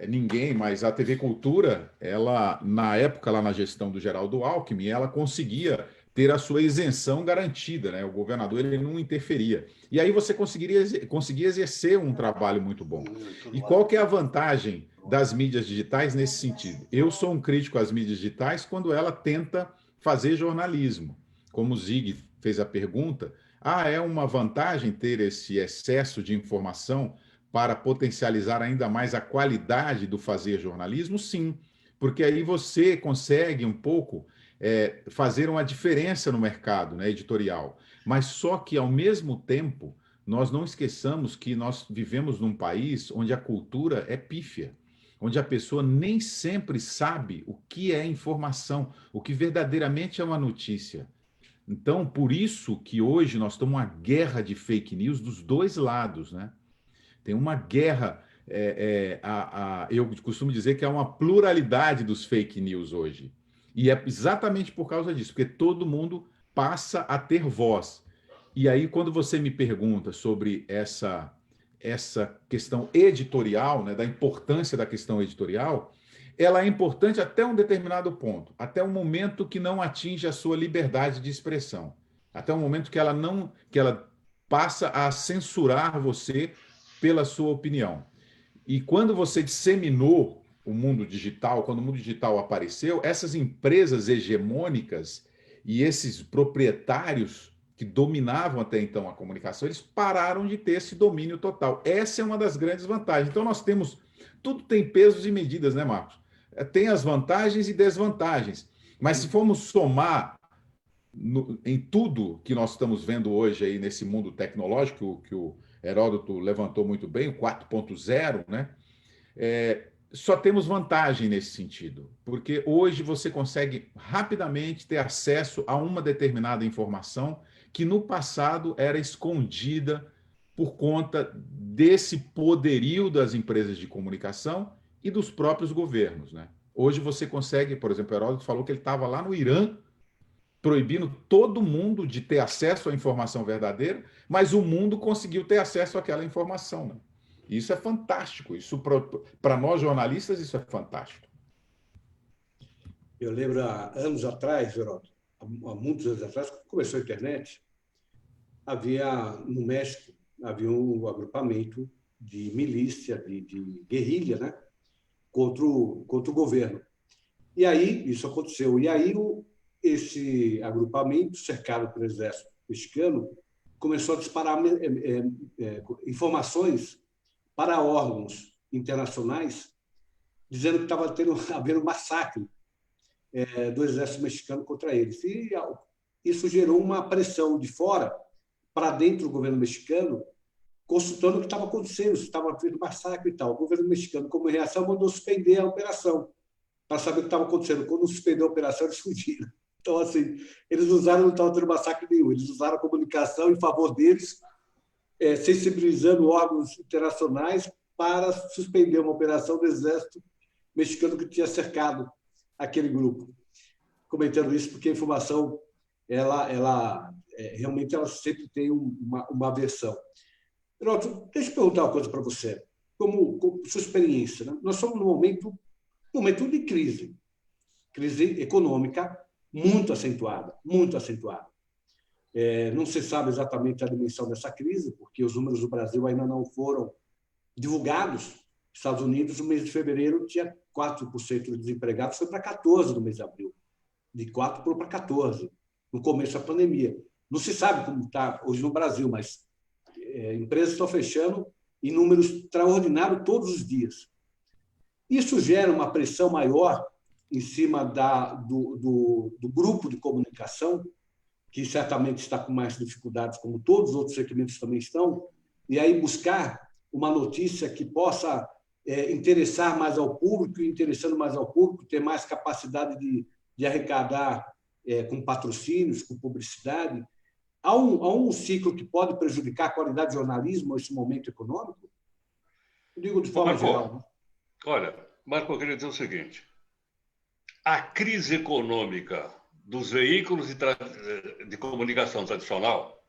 ninguém, mas a TV Cultura, ela, na época, lá na gestão do Geraldo Alckmin, ela conseguia ter a sua isenção garantida, né? O governador ele não interferia. E aí você conseguia exercer um trabalho muito bom. E qual que é a vantagem das mídias digitais nesse sentido? Eu sou um crítico às mídias digitais quando ela tenta fazer jornalismo. Como o Zig fez a pergunta, é uma vantagem ter esse excesso de informação para potencializar ainda mais a qualidade do fazer jornalismo? Sim, porque aí você consegue um pouco fazer uma diferença no mercado, né, editorial. Mas só que, ao mesmo tempo, nós não esqueçamos que nós vivemos num país onde a cultura é pífia, onde a pessoa nem sempre sabe o que é informação, o que verdadeiramente é uma notícia. Então, por isso que hoje nós temos uma guerra de fake news dos dois lados, né? Tem uma guerra, eu costumo dizer que é uma pluralidade dos fake news hoje. E é exatamente por causa disso, porque todo mundo passa a ter voz. E aí, quando você me pergunta sobre essa questão editorial, né, da importância da questão editorial, ela é importante até um determinado ponto, até um momento que não atinge a sua liberdade de expressão, até um momento que ela passa a censurar você pela sua opinião. E quando você disseminou o mundo digital, quando o mundo digital apareceu, essas empresas hegemônicas e esses proprietários que dominavam até então a comunicação, eles pararam de ter esse domínio total. Essa é uma das grandes vantagens. Então, nós temos tudo tem pesos e medidas, né, Marcos? Tem as vantagens e desvantagens. Mas se formos somar em tudo que nós estamos vendo hoje aí nesse mundo tecnológico, que o Heródoto levantou muito bem, o 4.0, né? Só temos vantagem nesse sentido, porque hoje você consegue rapidamente ter acesso a uma determinada informação que no passado era escondida por conta desse poderio das empresas de comunicação e dos próprios governos, né? Hoje você consegue, por exemplo, o Heródoto falou que ele estava lá no Irã proibindo todo mundo de ter acesso à informação verdadeira, mas o mundo conseguiu ter acesso àquela informação, né? Isso é fantástico. Isso para nós jornalistas, isso é fantástico. Eu lembro há anos atrás, Geraldo, há muitos anos atrás, quando começou a internet, no México, havia um agrupamento de milícia, de guerrilha, né, contra o governo. E aí, isso aconteceu. E aí, esse agrupamento, cercado pelo exército mexicano, começou a disparar informações para órgãos internacionais, dizendo que estava havendo massacre do exército mexicano contra eles. E isso gerou uma pressão de fora para dentro do governo mexicano, consultando o que estava acontecendo, se estava havendo massacre e tal. O governo mexicano, como reação, mandou suspender a operação, para saber o que estava acontecendo. Quando suspendeu a operação, eles fugiram. Então, assim, eles não estavam tendo massacre nenhum, eles usaram a comunicação em favor deles, sensibilizando órgãos internacionais para suspender uma operação do exército mexicano que tinha cercado aquele grupo. Comentando isso porque a informação, realmente, ela sempre tem uma versão. Heródoto, deixa eu perguntar uma coisa para você. Como sua experiência, né? Nós estamos num momento de crise econômica muito acentuada, muito acentuada. Não se sabe exatamente a dimensão dessa crise, porque os números do Brasil ainda não foram divulgados. Estados Unidos, no mês de fevereiro, tinha 4% de desempregados, foi para 14% no mês de abril. De 4% para 14%, no começo da pandemia. Não se sabe como está hoje no Brasil, mas empresas estão fechando em números extraordinários todos os dias. Isso gera uma pressão maior em cima do grupo de comunicação, que certamente está com mais dificuldades, como todos os outros segmentos também estão, e aí buscar uma notícia que possa interessar mais ao público, e interessando mais ao público, ter mais capacidade de arrecadar com patrocínios, com publicidade. Há um ciclo que pode prejudicar a qualidade do jornalismo nesse momento econômico? Eu digo de forma geral. Né? Olha, Marco, eu queria dizer o seguinte. A crise econômica dos veículos de comunicação tradicional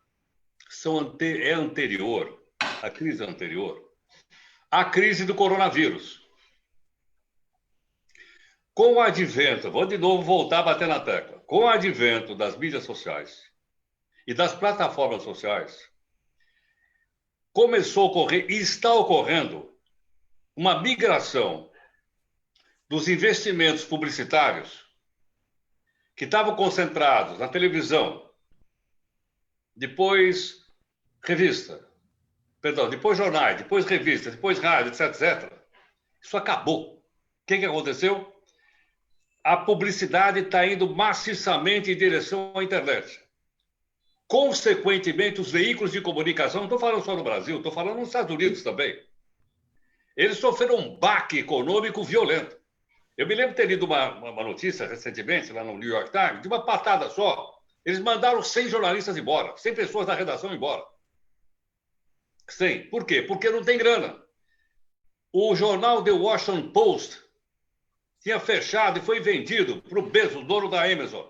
é anterior, a crise anterior, à crise do coronavírus. Com o advento, vou de novo voltar a bater na tecla, com o advento das mídias sociais e das plataformas sociais, começou a ocorrer e está ocorrendo uma migração dos investimentos publicitários que estavam concentrados na televisão, depois depois jornais, depois revistas, depois rádio, etc, etc. Isso acabou. O que aconteceu? A publicidade está indo maciçamente em direção à internet. Consequentemente, os veículos de comunicação, não estou falando só no Brasil, estou falando nos Estados Unidos também, eles sofreram um baque econômico violento. Eu me lembro de ter lido uma notícia recentemente, lá no New York Times, de uma patada só. Eles mandaram 100 jornalistas embora, 100 pessoas da redação embora. 100. Por quê? Porque não tem grana. O jornal The Washington Post tinha fechado e foi vendido para o Bezos, dono da Amazon.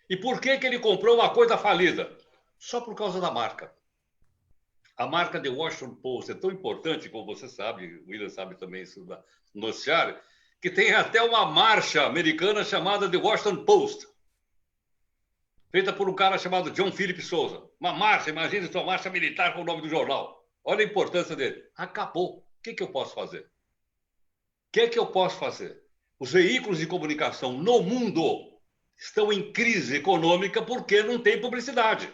E por que ele comprou uma coisa falida? Só por causa da marca. A marca The Washington Post é tão importante, como você sabe, o William sabe também isso no noticiário, que tem até uma marcha americana chamada The Washington Post, feita por um cara chamado John Philip Sousa. Uma marcha, imagine sua marcha militar com o nome do jornal. Olha a importância dele. Acabou. O que eu posso fazer? O que eu posso fazer? Os veículos de comunicação no mundo estão em crise econômica porque não tem publicidade.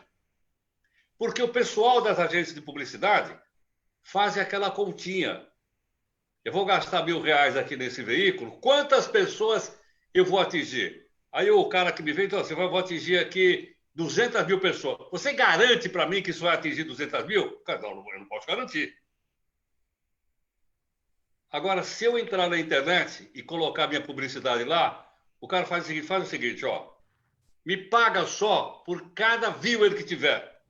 Porque o pessoal das agências de publicidade faz aquela continha. eu vou gastar R$ 1.000 aqui nesse veículo, quantas pessoas eu vou atingir? Aí o cara que me veio, então, eu vou atingir aqui 200 mil pessoas. Você garante para mim que isso vai atingir 200 mil? Cara, não, eu não posso garantir. Agora, se eu entrar na internet e colocar minha publicidade lá, o cara faz o seguinte, ó, me paga só por cada viewer que tiver.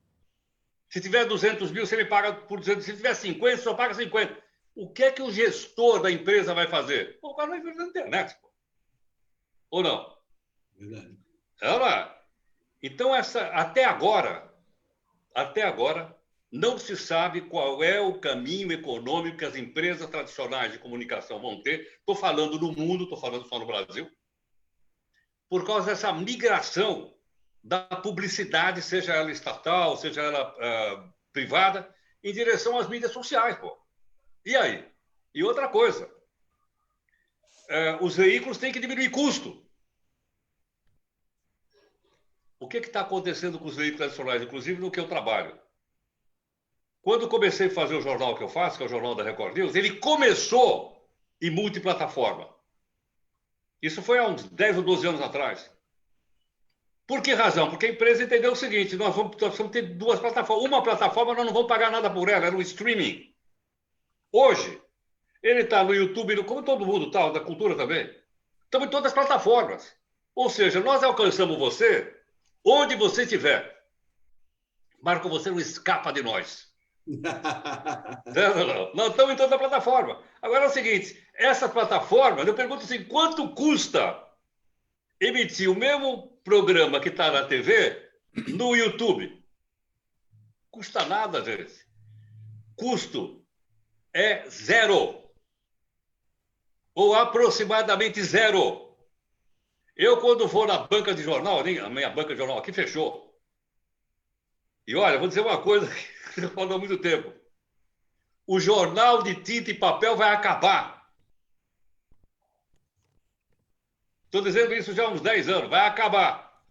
Se tiver 200 mil, você me paga por 200. Se tiver 50, só paga 50. O que é que o gestor da empresa vai fazer? Pô, o cara vai ver na internet, pô. Ou não? Verdade. Ela. Então, até agora, não se sabe qual é o caminho econômico que as empresas tradicionais de comunicação vão ter. Estou falando no mundo, estou falando só no Brasil. Por causa dessa migração da publicidade, seja ela estatal, seja ela privada, em direção às mídias sociais, pô. E aí? E outra coisa, os veículos têm que diminuir custo. O que está acontecendo com os veículos tradicionais, inclusive no que eu trabalho? Quando comecei a fazer o jornal que eu faço, que é o Jornal da Record News, ele começou em multiplataforma. Isso foi há uns 10 ou 12 anos atrás. Por que razão? Porque a empresa entendeu o seguinte, nós vamos ter duas plataformas. Uma plataforma nós não vamos pagar nada por ela, era o streaming. Hoje, ele está no YouTube, como todo mundo está, da cultura também. Estamos em todas as plataformas. Ou seja, nós alcançamos você onde você estiver. Marco, você não escapa de nós. Não. Nós estamos em toda a plataforma. Agora é o seguinte, essa plataforma, eu pergunto assim, quanto custa emitir o mesmo programa que está na TV no YouTube? Custa nada, gente. Custo é zero. Ou aproximadamente zero. Eu, quando vou na banca de jornal, a minha banca de jornal aqui fechou. E olha, vou dizer uma coisa que eu falo há muito tempo. O jornal de tinta e papel vai acabar. Estou dizendo isso já há uns 10 anos, vai acabar.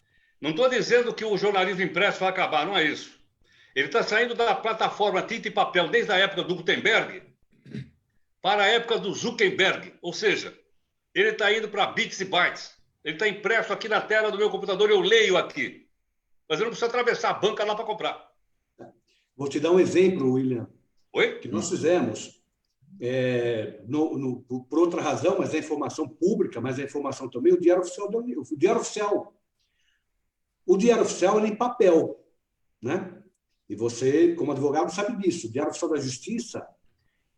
Não estou dizendo que o jornalismo impresso vai acabar, não é isso. Ele está saindo da plataforma tinta e papel desde a época do Gutenberg para a época do Zuckerberg. Ou seja, ele está indo para bits e bytes. Ele está impresso aqui na tela do meu computador, eu leio aqui. Mas eu não preciso atravessar a banca lá para comprar. Vou te dar um exemplo, William. Oi? Que nós fizemos, por outra razão, mas é informação pública, mas é informação também, o Diário Oficial da União. O Diário Oficial é em papel, né? E você, como advogado, sabe disso. O Diário Oficial da Justiça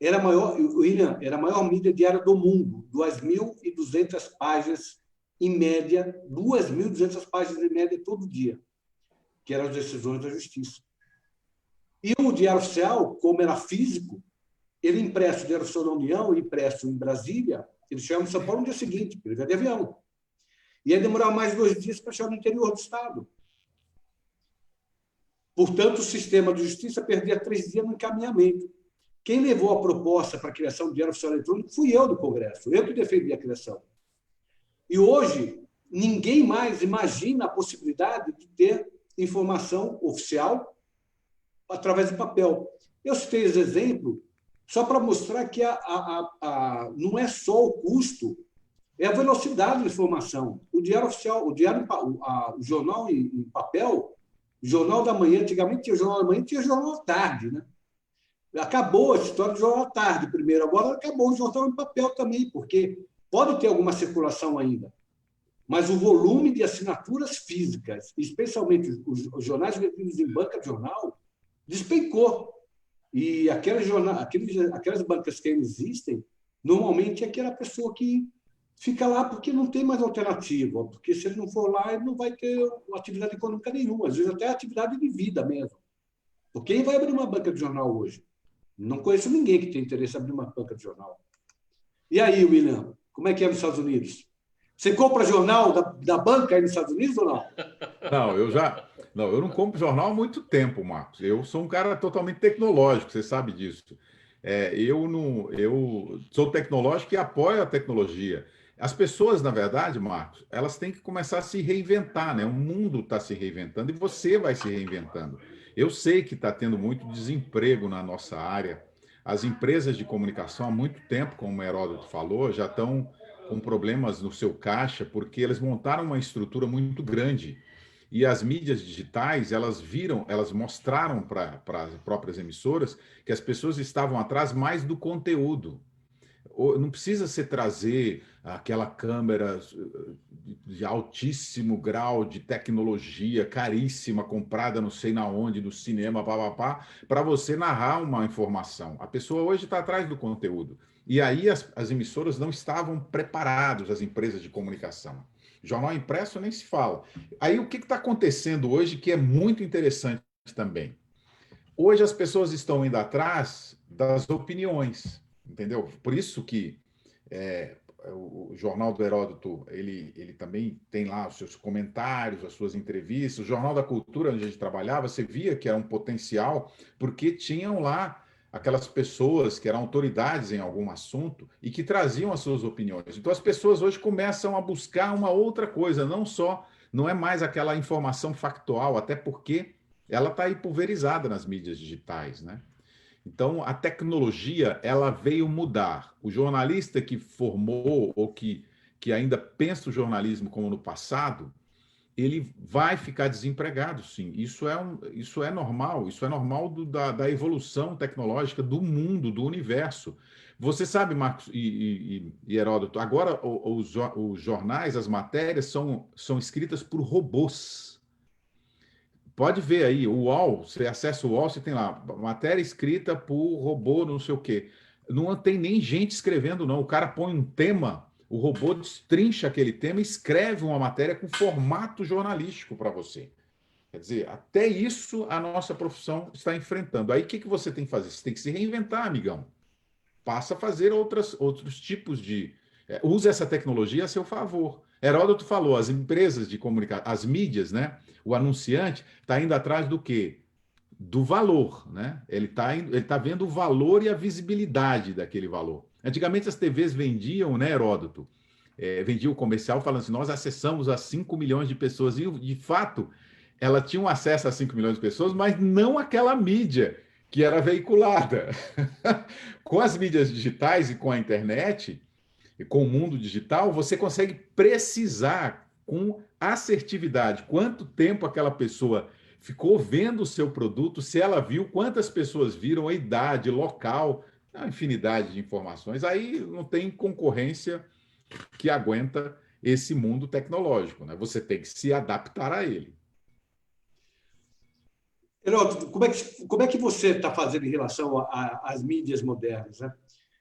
era a maior, William, era a maior mídia diária do mundo, 2.200 páginas em média, 2.200 páginas em média todo dia, que eram as decisões da Justiça. E o Diário Oficial, como era físico, ele impresso o Diário Oficial da União, impresso em Brasília, ele chegava em São Paulo no dia seguinte, porque ele vai de avião. E aí demorava mais 2 dias para chegar no interior do Estado. Portanto, o sistema de justiça perdia 3 dias no encaminhamento. Quem levou a proposta para a criação do Diário Oficial Eletrônico fui eu do Congresso, eu que defendi a criação. E hoje, ninguém mais imagina a possibilidade de ter informação oficial através do papel. Eu citei esse exemplo só para mostrar que não é só o custo, é a velocidade da informação. O Diário Oficial, o jornal em papel, o Jornal da Manhã, antigamente tinha o Jornal da Manhã, tinha o Jornal à Tarde, né? Acabou a história do Jornal à Tarde primeiro, agora acabou o jornal em papel também, porque pode ter alguma circulação ainda, mas o volume de assinaturas físicas, especialmente os jornais vendidos em banca de jornal, despencou. E aquelas bancas que ainda existem, normalmente é aquela pessoa que fica lá porque não tem mais alternativa, porque se ele não for lá, ele não vai ter atividade econômica nenhuma, às vezes até atividade de vida mesmo. Porque quem vai abrir uma banca de jornal hoje? Não conheço ninguém que tenha interesse em abrir uma banca de jornal. E aí, William, como é que é nos Estados Unidos? Você compra jornal da banca aí nos Estados Unidos ou não? Não, eu não compro jornal há muito tempo, Marcos. Eu sou um cara totalmente tecnológico, você sabe disso. Eu sou tecnológico e apoio a tecnologia. As pessoas, na verdade, Marcos, elas têm que começar a se reinventar, né? O mundo está se reinventando e você vai se reinventando. Eu sei que está tendo muito desemprego na nossa área. as empresas de comunicação há muito tempo, como o Heródoto falou, já estão com problemas no seu caixa, porque eles montaram uma estrutura muito grande. E as mídias digitais, elas mostraram para as próprias emissoras que as pessoas estavam atrás mais do conteúdo. Não precisa se trazer aquela câmera de altíssimo grau de tecnologia, caríssima, comprada não sei na onde, do cinema, para você narrar uma informação. A pessoa hoje está atrás do conteúdo. E aí as emissoras não estavam preparadas, as empresas de comunicação. Jornal impresso nem se fala. Aí o que está acontecendo hoje que é muito interessante também? Hoje as pessoas estão indo atrás das opiniões, entendeu? Por isso que o Jornal do Heródoto, ele também tem lá os seus comentários, as suas entrevistas. O Jornal da Cultura, onde a gente trabalhava, você via que era um potencial, porque tinham lá aquelas pessoas que eram autoridades em algum assunto e que traziam as suas opiniões. Então, as pessoas hoje começam a buscar uma outra coisa, não é mais aquela informação factual, até porque ela está aí pulverizada nas mídias digitais, né? Então, a tecnologia, ela veio mudar. O jornalista que formou ou que ainda pensa o jornalismo como no passado, ele vai ficar desempregado, sim. Isso é normal, isso é normal da evolução tecnológica do mundo, do universo. Você sabe, Marcos e Heródoto, agora os jornais, as matérias são escritas por robôs. Pode ver aí, o UOL, você acessa o UOL, você tem lá, matéria escrita por robô, não sei o quê. Não tem nem gente escrevendo, não. O cara põe um tema, o robô destrincha aquele tema e escreve uma matéria com formato jornalístico para você. Quer dizer, até isso a nossa profissão está enfrentando. Aí o que você tem que fazer? Você tem que se reinventar, amigão. Passa a fazer outros tipos de... use essa tecnologia a seu favor. Heródoto falou, as empresas de comunicação, as mídias, né? O anunciante está indo atrás do quê? Do valor, né? Ele tá vendo o valor e a visibilidade daquele valor. Antigamente as TVs vendiam, né, Heródoto? Vendiam o comercial falando assim, nós acessamos a 5 milhões de pessoas. E, de fato, ela tinha um acesso a 5 milhões de pessoas, mas não aquela mídia que era veiculada. Com as mídias digitais e com a internet, e com o mundo digital, você consegue precisar com assertividade quanto tempo aquela pessoa ficou vendo o seu produto, se ela viu, quantas pessoas viram, a idade, local, a infinidade de informações. Aí não tem concorrência que aguenta esse mundo tecnológico, né? Você tem que se adaptar a ele. Heródoto, como é que você está fazendo em relação às mídias modernas, né?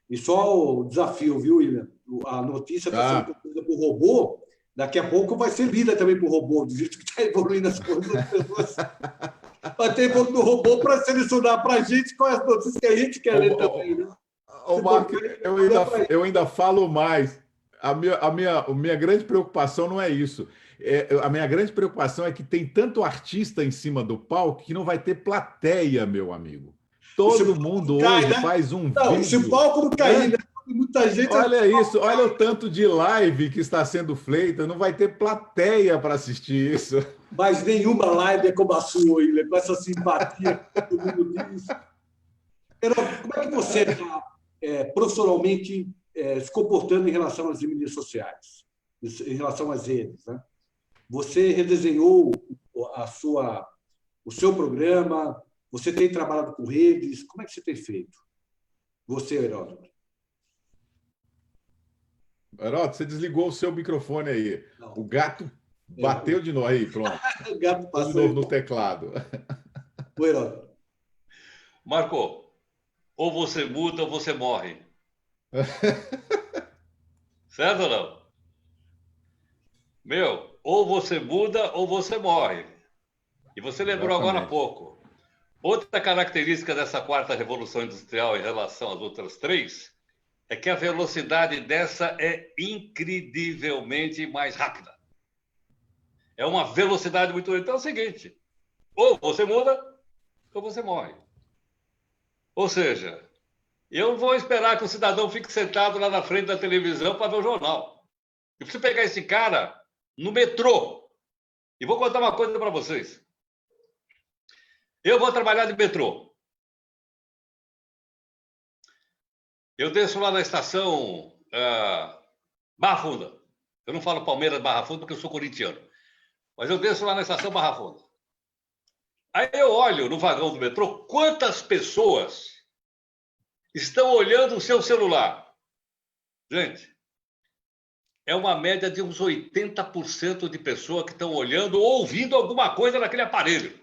E só o desafio, viu, William? A notícia está sendo produzida por robô, daqui a pouco vai ser lida também por robô, do jeito que está evoluindo as coisas das pessoas. Vai ter do robô para selecionar para a gente quais as notícias que a gente quer ler também, né? Marco, eu ainda falo mais. A minha grande preocupação não é isso. A minha grande preocupação é que tem tanto artista em cima do palco que não vai ter plateia, meu amigo. Todo mundo hoje faz um vídeo. Se o palco não cair, né? Muita gente... Olha isso, olha o tanto de live que está sendo feita, não vai ter plateia para assistir isso. Mas nenhuma live é como a sua, William, com essa simpatia que todo mundo diz. Como é que você está profissionalmente se comportando em relação às mídias sociais, em relação às redes, né? Você redesenhou o seu programa, você tem trabalhado com redes, como é que você tem feito? Você, Heródoto. Heródoto, você desligou o seu microfone aí. Não. O gato bateu de novo aí, pronto. O gato passou de novo no teclado. O Heródoto. Marco, ou você muda ou você morre. Certo ou não? Ou você muda ou você morre. E você lembrou agora há pouco. Outra característica dessa quarta revolução industrial em relação às outras três é que a velocidade dessa é incrivelmente mais rápida. É uma velocidade muito... Então é o seguinte, ou você muda ou você morre. Ou seja, eu não vou esperar que o cidadão fique sentado lá na frente da televisão para ver o jornal. Eu preciso pegar esse cara no metrô. E vou contar uma coisa para vocês. Eu vou trabalhar de metrô. Eu desço lá na estação Barra Funda. Eu não falo Palmeiras Barra Funda porque eu sou corintiano. Mas eu desço lá na estação Barra Funda. Aí eu olho no vagão do metrô quantas pessoas estão olhando o seu celular. Gente, é uma média de uns 80% de pessoas que estão olhando ou ouvindo alguma coisa naquele aparelho.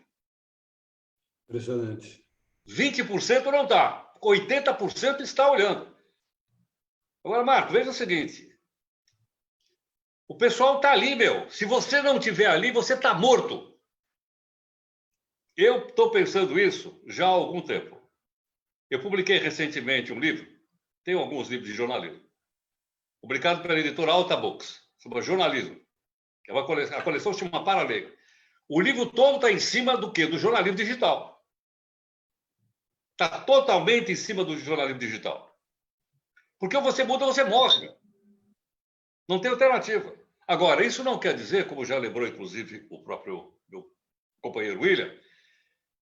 Impressionante. 20% não está. 80% está olhando. Agora, Marco, veja o seguinte. O pessoal está ali, meu. Se você não estiver ali, você está morto. Eu estou pensando isso já há algum tempo. Eu publiquei recentemente um livro, tenho alguns livros de jornalismo, publicado pela editora Alta Books, sobre jornalismo. A coleção se chama Paralelo. O livro todo está em cima do quê? Do jornalismo digital. Está totalmente em cima do jornalismo digital. Porque você muda, você morre. Não tem alternativa. Agora, isso não quer dizer, como já lembrou, inclusive, o próprio meu companheiro William,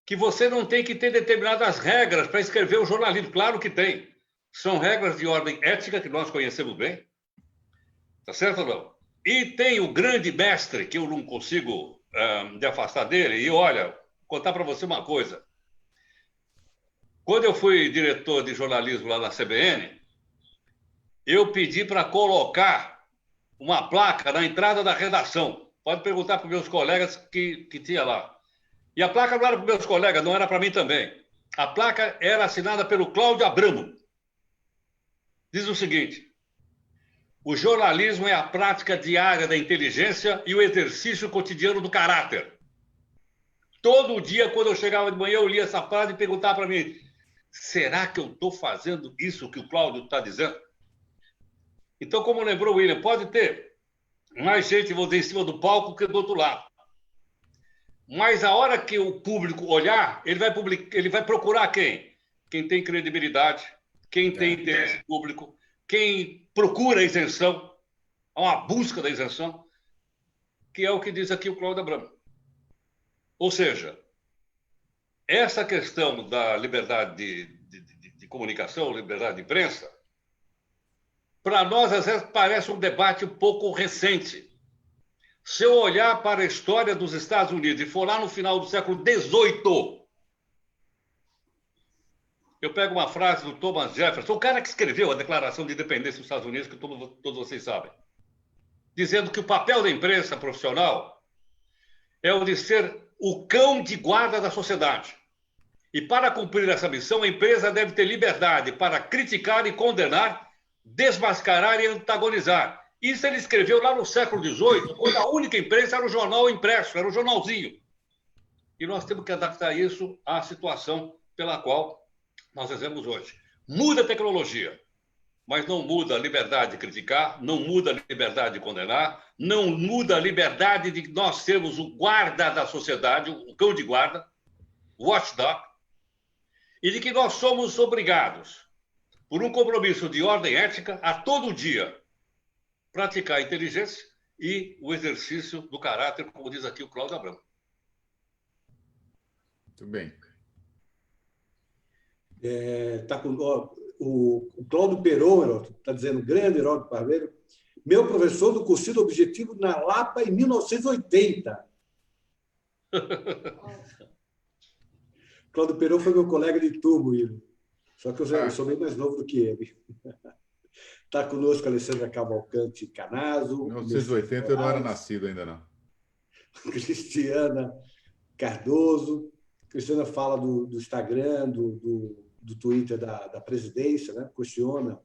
que você não tem que ter determinadas regras para escrever o jornalismo. Claro que tem. São regras de ordem ética que nós conhecemos bem. Tá certo ou não? E tem o grande mestre, que eu não consigo me afastar dele. E olha, contar para você uma coisa. Quando eu fui diretor de jornalismo lá na CBN, eu pedi para colocar uma placa na entrada da redação. Pode perguntar para os meus colegas que tinha lá. E a placa não era para os meus colegas, não era para mim também. A placa era assinada pelo Cláudio Abramo. Diz o seguinte: o jornalismo é a prática diária da inteligência e o exercício cotidiano do caráter. Todo dia, quando eu chegava de manhã, eu lia essa frase e perguntava para mim: será que eu estou fazendo isso que o Cláudio está dizendo? Então, como lembrou o William, pode ter mais gente, vou dizer, em cima do palco que do outro lado. Mas a hora que o público olhar, ele vai procurar quem? Quem tem credibilidade, quem tem interesse público, quem procura a isenção, uma busca da isenção, que é o que diz aqui o Cláudio Abramo. Ou seja, essa questão da liberdade de comunicação, liberdade de imprensa, para nós, às vezes, parece um debate um pouco recente. Se eu olhar para a história dos Estados Unidos e for lá no final do século XVIII, eu pego uma frase do Thomas Jefferson, o cara que escreveu a Declaração de Independência dos Estados Unidos, que todos vocês sabem, dizendo que o papel da imprensa profissional é o de ser o cão de guarda da sociedade. E para cumprir essa missão, a empresa deve ter liberdade para criticar e condenar, desmascarar e antagonizar. Isso ele escreveu lá no século XVIII, quando a única imprensa era o jornal impresso, era o jornalzinho. E nós temos que adaptar isso à situação pela qual nós vivemos hoje. Muda a tecnologia, mas não muda a liberdade de criticar, não muda a liberdade de condenar, não muda a liberdade de nós sermos o guarda da sociedade, o cão de guarda, o watchdog, e de que nós somos obrigados, por um compromisso de ordem ética, a todo dia praticar a inteligência e o exercício do caráter, como diz aqui o Cláudio Abramo. Muito bem. O Cláudio Peron está dizendo, grande Heródoto Barbeiro, meu professor do cursinho objetivo na Lapa em 1980. Cláudio Peron foi meu colega de turma, William. Só que eu sou bem mais novo do que ele. Está conosco a Alessandra Cavalcante Canazo. Em 1980 eu não era nascido ainda, não. Cristiana Cardoso. Cristiana fala do Instagram, do Twitter da presidência, né? Questiona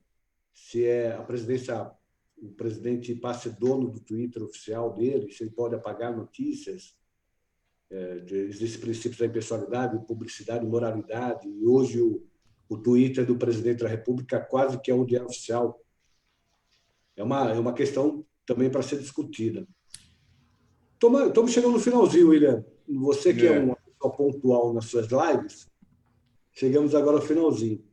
se é a presidência, o presidente passa dono do Twitter oficial dele, se ele pode apagar notícias. Existem princípios da impessoalidade, publicidade, moralidade, e hoje o Twitter do presidente da República quase que é onde é oficial. É uma questão também para ser discutida. Estamos chegando no finalzinho, William. Você que é uma pessoa pontual nas suas lives, chegamos agora ao finalzinho.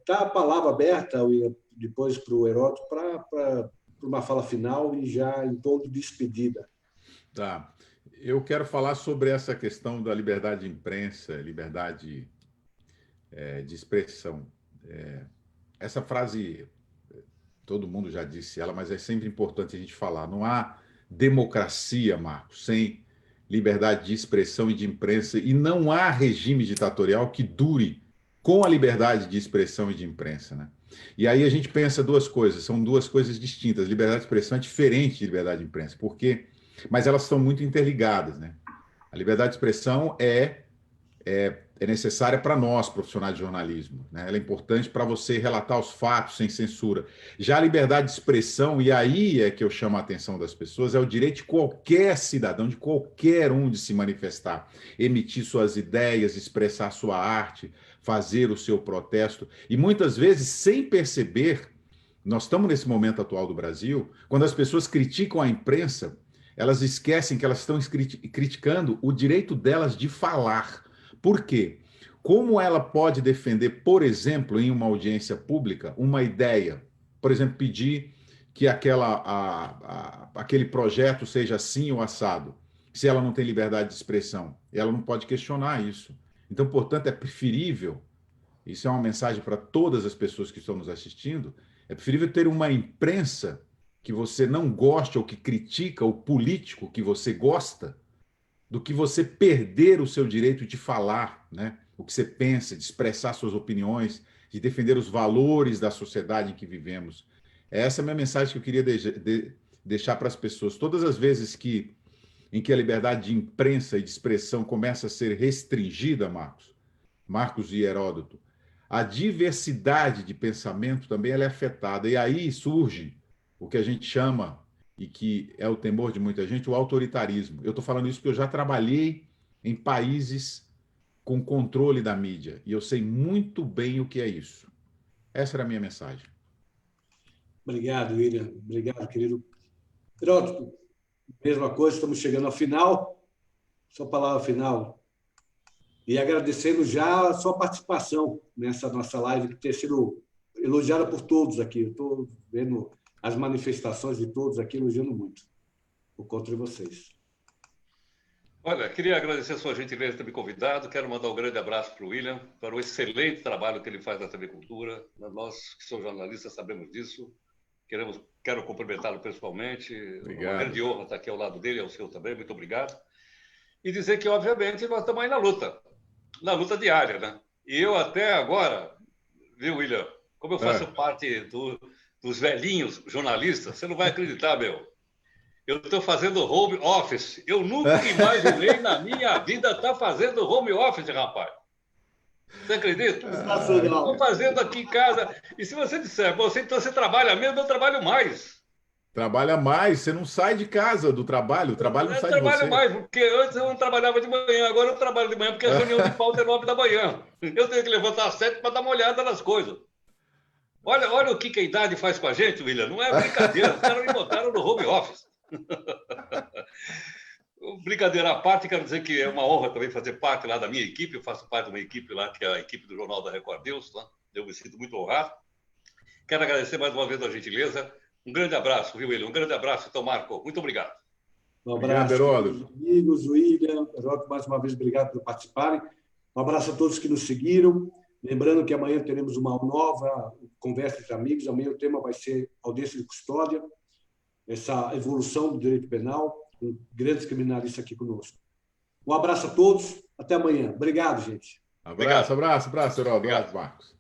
Tá a palavra aberta, William, depois para o Heródoto, para uma fala final e já em tom de despedida. Tá. Eu quero falar sobre essa questão da liberdade de imprensa, liberdade de expressão. essa frase, todo mundo já disse ela, mas é sempre importante a gente falar. Não há democracia, Marcos, sem liberdade de expressão e de imprensa, e não há regime ditatorial que dure com a liberdade de expressão e de imprensa, né? E aí a gente pensa duas coisas, são duas coisas distintas. Liberdade de expressão é diferente de liberdade de imprensa, mas elas estão muito interligadas, né? A liberdade de expressão é necessária para nós, profissionais de jornalismo, né? Ela é importante para você relatar os fatos sem censura. Já a liberdade de expressão, e aí é que eu chamo a atenção das pessoas, é o direito de qualquer cidadão, de qualquer um, de se manifestar, emitir suas ideias, expressar sua arte, fazer o seu protesto. E muitas vezes, sem perceber, nós estamos nesse momento atual do Brasil, quando as pessoas criticam a imprensa, elas esquecem que elas estão criticando o direito delas de falar. Por quê? Como ela pode defender, por exemplo, em uma audiência pública, uma ideia? Por exemplo, pedir que aquele projeto seja assim ou assado, se ela não tem liberdade de expressão. Ela não pode questionar isso. Então, portanto, é preferível, isso é uma mensagem para todas as pessoas que estão nos assistindo, é preferível ter uma imprensa que você não goste ou que critica o político que você gosta, do que você perder o seu direito de falar, né? O que você pensa, de expressar suas opiniões, de defender os valores da sociedade em que vivemos. Essa é a minha mensagem que eu queria deixar para as pessoas. Todas as vezes em que a liberdade de imprensa e de expressão começa a ser restringida, Marcos e Heródoto, a diversidade de pensamento também ela é afetada. E aí surge o que a gente chama, e que é o temor de muita gente, o autoritarismo. Eu estou falando isso porque eu já trabalhei em países com controle da mídia, e eu sei muito bem o que é isso. Essa era a minha mensagem. Obrigado, William. Obrigado, querido. Heródoto, mesma coisa, estamos chegando ao final. Sua palavra final. E agradecendo já a sua participação nessa nossa live, que tem sido elogiada por todos aqui. Eu estou vendo as manifestações de todos aqui elogiando muito por conta de vocês. Olha, queria agradecer a sua gentileza de ter me convidado. Quero mandar um grande abraço para o William, para o excelente trabalho que ele faz na TV Cultura. Nós, que somos jornalistas, sabemos disso. Quero cumprimentá-lo pessoalmente. Obrigado. É uma grande honra estar aqui ao lado dele, ao seu também. Muito obrigado. E dizer que, obviamente, nós estamos aí na luta diária, né? E eu até agora, viu, William, como eu faço parte dos velhinhos jornalistas, você não vai acreditar, meu. Eu estou fazendo home office. Eu nunca imaginei na minha vida estar fazendo home office, rapaz. Você acredita? Estou fazendo aqui em casa. E se você disser, então você trabalha mesmo, eu trabalho mais. Trabalha mais, você não sai de casa do trabalho, o trabalho não sai de você. Eu trabalho mais, porque antes eu não trabalhava de manhã, agora eu trabalho de manhã, porque a reunião de pauta é 9 da manhã. Eu tenho que levantar às 7 para dar uma olhada nas coisas. Olha o que a idade faz com a gente, William. Não é brincadeira, os caras me botaram no home office. Brincadeira à parte, quero dizer que é uma honra também fazer parte lá da minha equipe. Eu faço parte de uma equipe lá, que é a equipe do Jornal da Record News. Lá. Eu me sinto muito honrado. Quero agradecer mais uma vez a gentileza. Um grande abraço, viu, William? Um grande abraço, então, Marco. Muito obrigado. Um abraço, obrigado, amigos, William, Heródoto, mais uma vez, obrigado por participarem. Um abraço a todos que nos seguiram. Lembrando que amanhã teremos uma nova conversa entre amigos. Amanhã o tema vai ser audiência de custódia, essa evolução do direito penal, com grandes criminalistas aqui conosco. Um abraço a todos. Até amanhã. Obrigado, gente. Abraço, Heródoto. Abraço, Marcos.